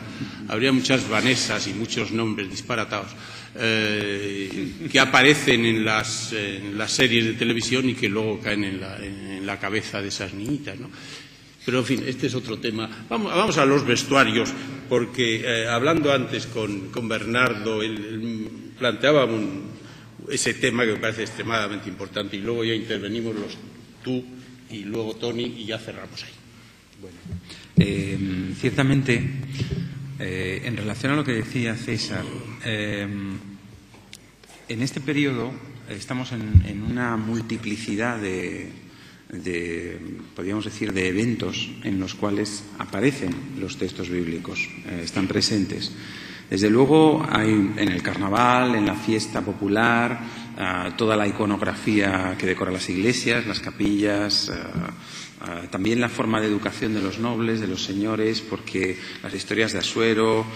habría muchas Vanesas y muchos nombres disparatados que aparecen en las series de televisión y que luego caen en la cabeza de esas niñitas, ¿no? Pero, en fin, este es otro tema. Vamos a los vestuarios, porque hablando antes con Bernardo, él planteaba ese tema que me parece extremadamente importante, y luego ya intervenimos tú y luego Tony, y ya cerramos ahí. Bueno. Ciertamente, en relación a lo que decía César, en este periodo estamos en una multiplicidad podríamos decir, de eventos en los cuales aparecen los textos bíblicos, están presentes. Desde luego hay en el carnaval, en la fiesta popular, toda la iconografía que decora las iglesias, las capillas, también la forma de educación de los nobles, de los señores, porque las historias de Asuero,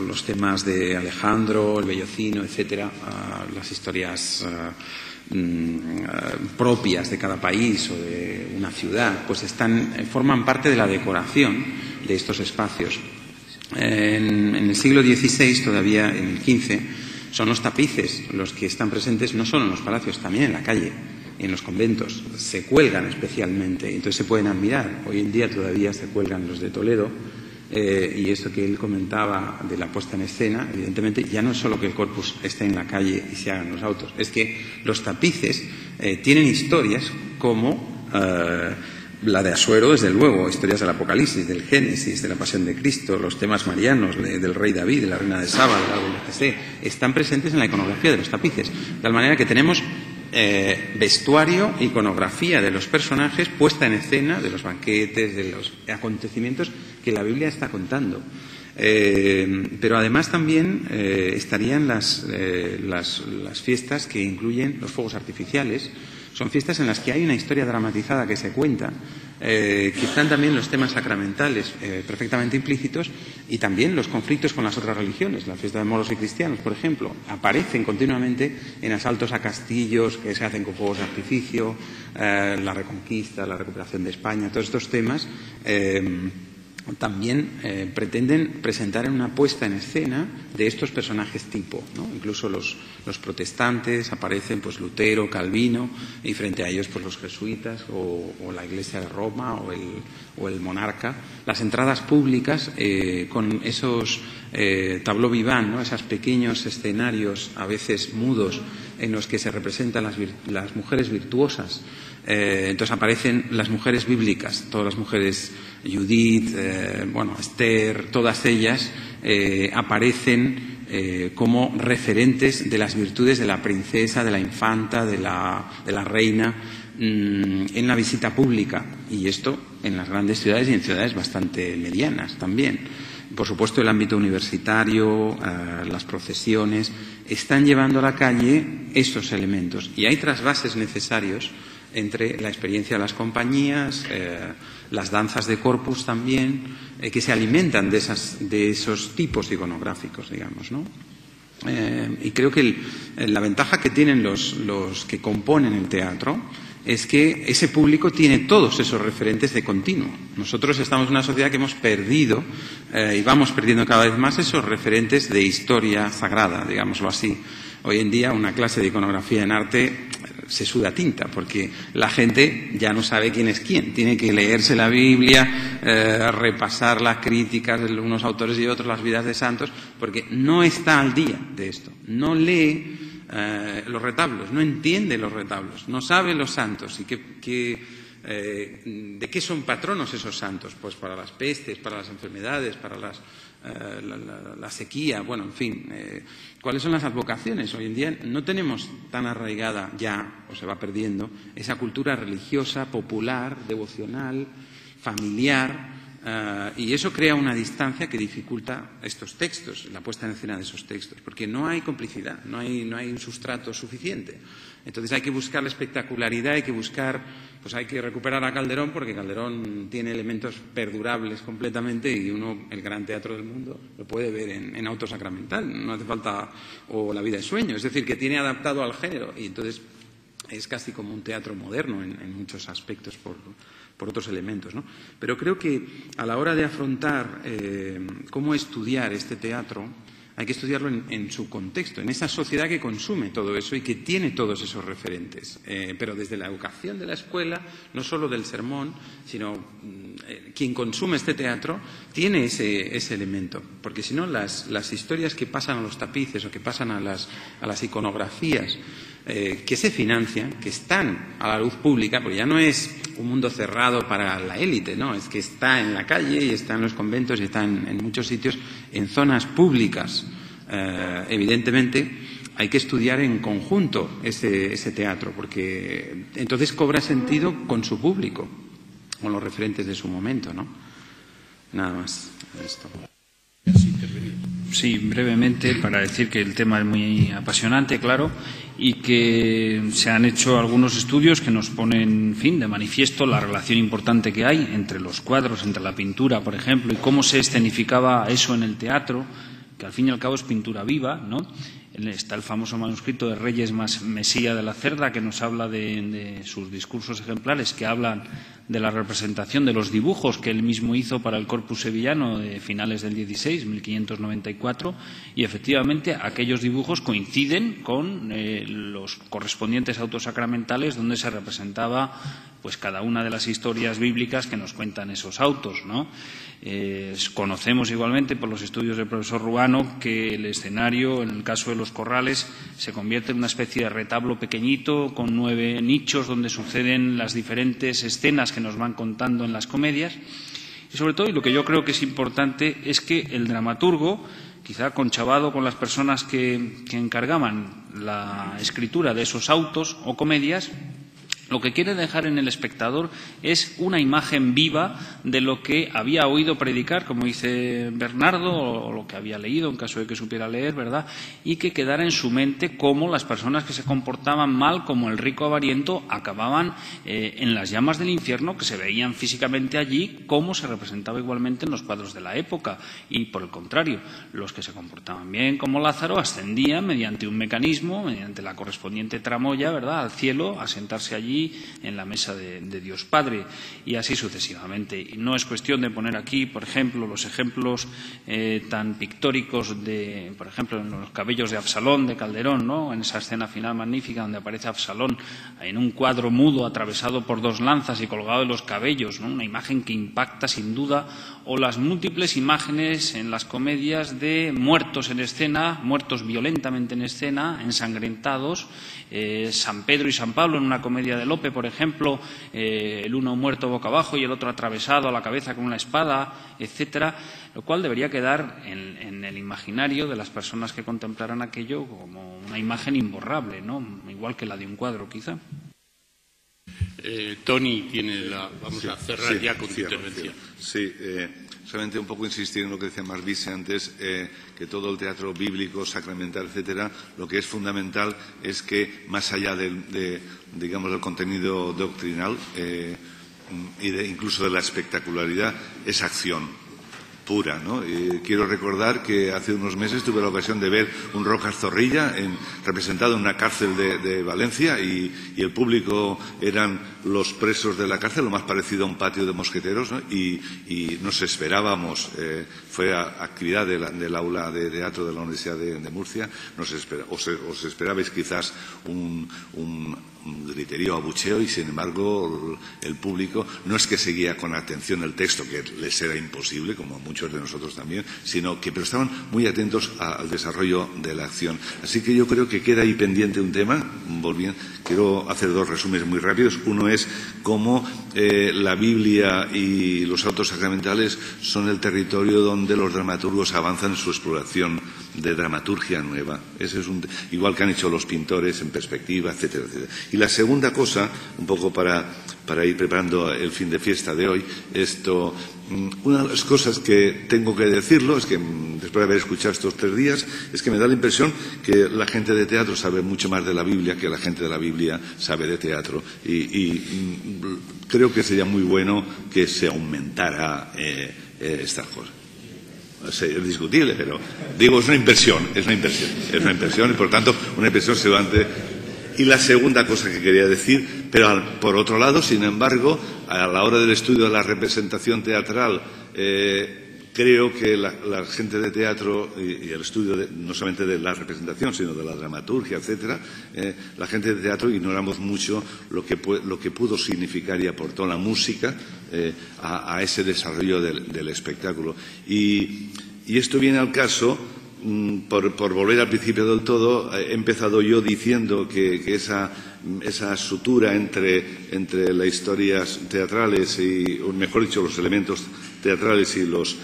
los temas de Alejandro, el Bellocino, etcétera, las historias propias de cada país o de una ciudad, pues forman parte de la decoración de estos espacios. En el siglo XVI, todavía en el XV, son los tapices los que están presentes no solo en los palacios, también en la calle, en los conventos. Se cuelgan especialmente, entonces se pueden admirar. Hoy en día todavía se cuelgan los de Toledo. Y esto que él comentaba de la puesta en escena, evidentemente ya no es solo que el corpus esté en la calle y se hagan los autos, es que los tapices tienen historias como la de Asuero, desde luego, historias del Apocalipsis, del Génesis, de la Pasión de Cristo, los temas marianos, del rey David, de la reina de Saba, del árbol de Jesé, están presentes en la iconografía de los tapices, de tal manera que tenemos vestuario, iconografía de los personajes, puesta en escena de los banquetes, de los acontecimientos que la Biblia está contando. Pero además también estarían las fiestas que incluyen los fuegos artificiales. Son fiestas en las que hay una historia dramatizada que se cuenta, que están también los temas sacramentales perfectamente implícitos, y también los conflictos con las otras religiones. La fiesta de moros y cristianos, por ejemplo, aparecen continuamente en asaltos a castillos que se hacen con fuegos de artificio, la Reconquista, la recuperación de España, todos estos temas también pretenden presentar en una puesta en escena de estos personajes tipo, ¿no? Incluso los protestantes aparecen, pues Lutero, Calvino, y frente a ellos pues los jesuitas o la Iglesia de Roma o el monarca. Las entradas públicas con esos tableau vivant, ¿no? Esos pequeños escenarios, a veces mudos, en los que se representan las mujeres virtuosas. Entonces aparecen las mujeres bíblicas, todas las mujeres, Judith, Esther, todas ellas aparecen como referentes de las virtudes de la princesa, de la infanta, de la reina, en la visita pública, y esto en las grandes ciudades y en ciudades bastante medianas también. Por supuesto, el ámbito universitario, las procesiones, están llevando a la calle estos elementos, y hay trasvases necesarios entre la experiencia de las compañías, las danzas de corpus también, que se alimentan de esos tipos iconográficos, digamos, ¿no? Y creo que la ventaja que tienen los que componen el teatro es que ese público tiene todos esos referentes de continuo. Nosotros estamos en una sociedad que hemos perdido y vamos perdiendo cada vez más esos referentes de historia sagrada, digámoslo así. Hoy en día una clase de iconografía en arte se suda tinta, porque la gente ya no sabe quién es quién. Tiene que leerse la Biblia, repasar las críticas de unos autores y otros, las vidas de santos, porque no está al día de esto. No lee los retablos, no entiende los retablos, no sabe los santos y de qué son patronos esos santos. Pues para las pestes, para las enfermedades, para la sequía, en fin. ¿Cuáles son las advocaciones? Hoy en día no tenemos tan arraigada ya, o se va perdiendo, esa cultura religiosa, popular, devocional, familiar, y eso crea una distancia que dificulta estos textos, la puesta en escena de esos textos, porque no hay complicidad, no hay un sustrato suficiente. Entonces hay que buscar la espectacularidad, hay que recuperar a Calderón, porque Calderón tiene elementos perdurables completamente, y el gran teatro del mundo lo puede ver en Auto Sacramental, no hace falta, o La vida es sueño, es decir, que tiene adaptado al género, y entonces es casi como un teatro moderno en muchos aspectos por otros elementos, ¿no? Pero creo que a la hora de afrontar cómo estudiar este teatro, hay que estudiarlo en su contexto, en esa sociedad que consume todo eso y que tiene todos esos referentes. Pero desde la educación de la escuela, no solo del sermón, sino quien consume este teatro tiene ese elemento. Porque si no, las historias que pasan a los tapices o que pasan a las iconografías que se financian, que están a la luz pública, porque ya no es un mundo cerrado para la élite, no, es que está en la calle y está en los conventos y está en muchos sitios, en zonas públicas. Evidentemente hay que estudiar en conjunto ese teatro, porque entonces cobra sentido con su público, con los referentes de su momento, ¿no? Nada más esto. Sí, brevemente, para decir que el tema es muy apasionante, claro, y que se han hecho algunos estudios que nos ponen, en fin, de manifiesto la relación importante que hay entre los cuadros, entre la pintura, por ejemplo, y cómo se escenificaba eso en el teatro, que al fin y al cabo es pintura viva, ¿no? Está el famoso manuscrito de Reyes Mesía de la Cerda, que nos habla de sus discursos ejemplares, que hablan de la representación de los dibujos que él mismo hizo para el Corpus Sevillano de finales del 16, 1594, y efectivamente aquellos dibujos coinciden con los correspondientes autos sacramentales donde se representaba pues cada una de las historias bíblicas que nos cuentan esos autos, ¿no? Conocemos igualmente por los estudios del profesor Ruano que el escenario, en el caso de los corrales, se convierte en una especie de retablo pequeñito con 9 nichos donde suceden las diferentes escenas que nos van contando en las comedias. Y sobre todo, y lo que yo creo que es importante, es que el dramaturgo, quizá conchavado con las personas que encargaban la escritura de esos autos o comedias, lo que quiere dejar en el espectador es una imagen viva de lo que había oído predicar, como dice Bernardo, o lo que había leído, en caso de que supiera leer, ¿verdad? Y que quedara en su mente cómo las personas que se comportaban mal, como el rico avariento, acababan en las llamas del infierno, que se veían físicamente allí, como se representaba igualmente en los cuadros de la época. Y, por el contrario, los que se comportaban bien, como Lázaro, ascendían mediante un mecanismo, mediante la correspondiente tramoya, ¿verdad?, al cielo, a sentarse allí allí en la mesa de Dios Padre, y así sucesivamente. Y no es cuestión de poner aquí, por ejemplo, los ejemplos tan pictóricos de, por ejemplo, en los cabellos de Absalón de Calderón, ¿no? En esa escena final magnífica donde aparece Absalón en un cuadro mudo atravesado por 2 lanzas y colgado de los cabellos, ¿no? Una imagen que impacta sin duda, o las múltiples imágenes en las comedias de muertos en escena, muertos violentamente en escena, ensangrentados, San Pedro y San Pablo en una comedia de Lope, por ejemplo, el uno muerto boca abajo y el otro atravesado a la cabeza con una espada, etcétera, lo cual debería quedar en el imaginario de las personas que contemplaran aquello como una imagen imborrable, ¿no? Igual que la de un cuadro, quizá. Tony tiene vamos a cerrar ya con tu intervención. Sí, solamente un poco insistir en lo que decía Marvise antes, que todo el teatro bíblico, sacramental, etcétera, lo que es fundamental es que, más allá digamos, del contenido doctrinal y incluso de la espectacularidad, es acción pura, ¿no? Quiero recordar que hace unos meses tuve la ocasión de ver un Rojas Zorrilla representado en una cárcel de Valencia y el público eran los presos de la cárcel, lo más parecido a un patio de mosqueteros, ¿no? Y nos esperábamos, fue actividad del aula de teatro de la Universidad de Murcia, os esperabais quizás un griterío, abucheo, y sin embargo el público no es que seguía con atención el texto, que les era imposible, como a muchos de nosotros también, pero estaban muy atentos al desarrollo de la acción. Así que yo creo que queda ahí pendiente un tema. Quiero hacer 2 resúmenes muy rápidos. Uno es cómo la Biblia y los autos sacramentales son el territorio donde los dramaturgos avanzan en su exploración de dramaturgia nueva. Ese es igual que han hecho los pintores en perspectiva, etcétera, etcétera. Y la segunda cosa, un poco para ir preparando el fin de fiesta de hoy, una de las cosas que tengo que decirlo es que, después de haber escuchado estos 3 días, es que me da la impresión que la gente de teatro sabe mucho más de la Biblia que la gente de la Biblia sabe de teatro. Y creo que sería muy bueno que se aumentara estas cosas. Es discutible, pero digo, es una inversión, y por tanto una inversión seguramente. Y la segunda cosa que quería decir, pero por otro lado, sin embargo, a la hora del estudio de la representación teatral, creo que la gente de teatro y el estudio no solamente de la representación, sino de la dramaturgia, etcétera, la gente de teatro ignoramos mucho lo que pudo significar y aportó la música a ese desarrollo del espectáculo. Y esto viene al caso, por volver al principio del todo, he empezado yo diciendo que esa sutura entre las historias teatrales o mejor dicho, los elementos teatrales y los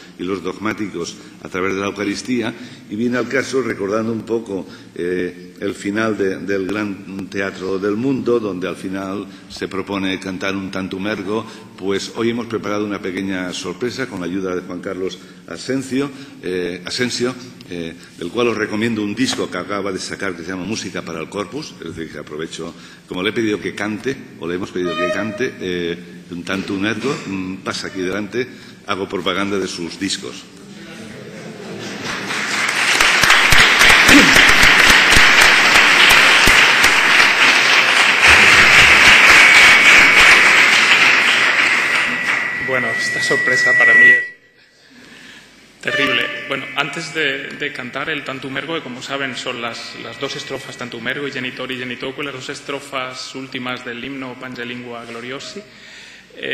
dogmáticos a través de la Eucaristía, y viene al caso recordando un poco el final del gran teatro del mundo, donde al final se propone cantar un Tantum Ergo. Pues hoy hemos preparado una pequeña sorpresa con la ayuda de Juan Carlos Asensio, del cual os recomiendo un disco que acaba de sacar que se llama Música para el Corpus, es decir, que aprovecho, como le he pedido que cante, o le hemos pedido que cante, un Tantum Ergo, pasa aquí delante, hago propaganda de sus discos. Bueno, esta sorpresa para mí es terrible. Bueno, antes de cantar el Tantum Ergo, que como saben son las 2 estrofas Tantum Ergo y Genitori Genitoque, las 2 estrofas últimas del himno Pange Lingua Gloriosi,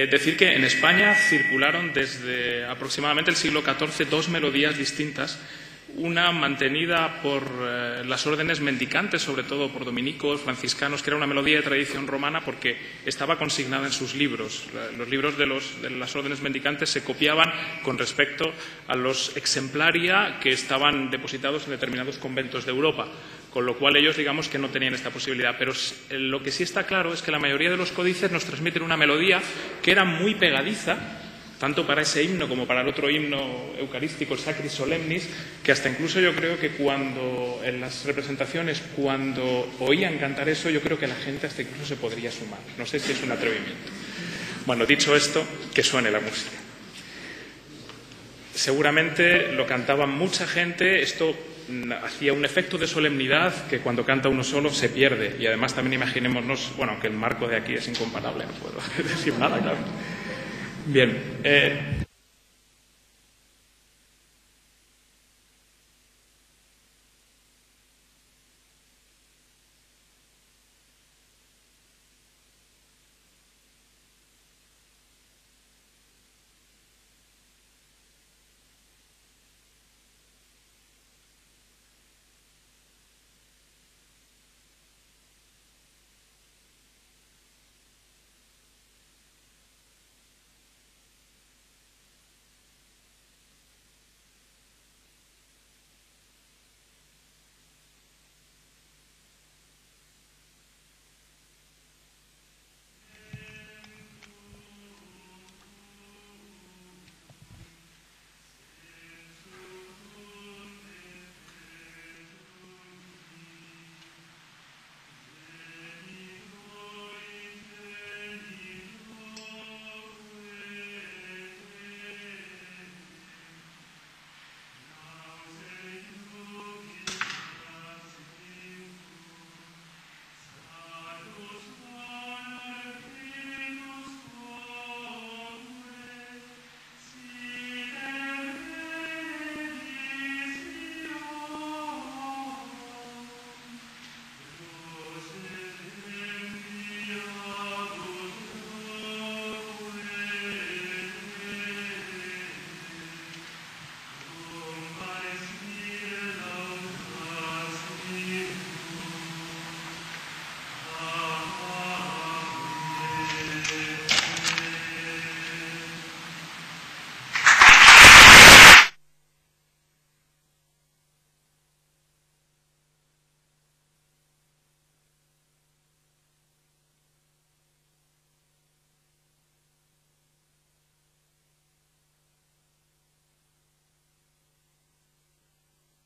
decir que en España circularon desde aproximadamente el siglo XIV 2 melodías distintas, una mantenida por las órdenes mendicantes, sobre todo por dominicos, franciscanos, que era una melodía de tradición romana porque estaba consignada en sus libros. Los libros de las órdenes mendicantes se copiaban con respecto a los exemplaria que estaban depositados en determinados conventos de Europa, con lo cual ellos, digamos, que no tenían esta posibilidad. Pero lo que sí está claro es que la mayoría de los códices nos transmiten una melodía que era muy pegadiza, tanto para ese himno como para el otro himno eucarístico, el Sacris Solemnis, que hasta incluso yo creo que en las representaciones, cuando oían cantar eso, yo creo que la gente hasta incluso se podría sumar. No sé si es un atrevimiento. Bueno, dicho esto, que suene la música. Seguramente lo cantaba mucha gente, esto hacía un efecto de solemnidad que cuando canta uno solo se pierde. Y además también imaginémonos, bueno, que el marco de aquí es incomparable, no puedo decir nada, claro. Bien.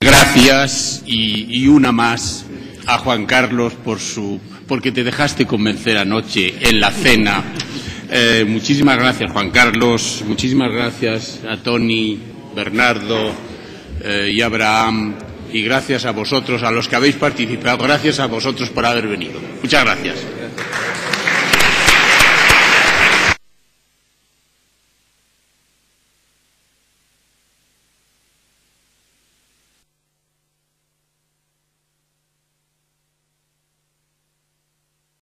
Gracias y una más a Juan Carlos porque te dejaste convencer anoche en la cena. Muchísimas gracias, Juan Carlos. Muchísimas gracias a Tony, Bernardo y Abraham. Y gracias a vosotros, a los que habéis participado. Gracias a vosotros por haber venido. Muchas gracias.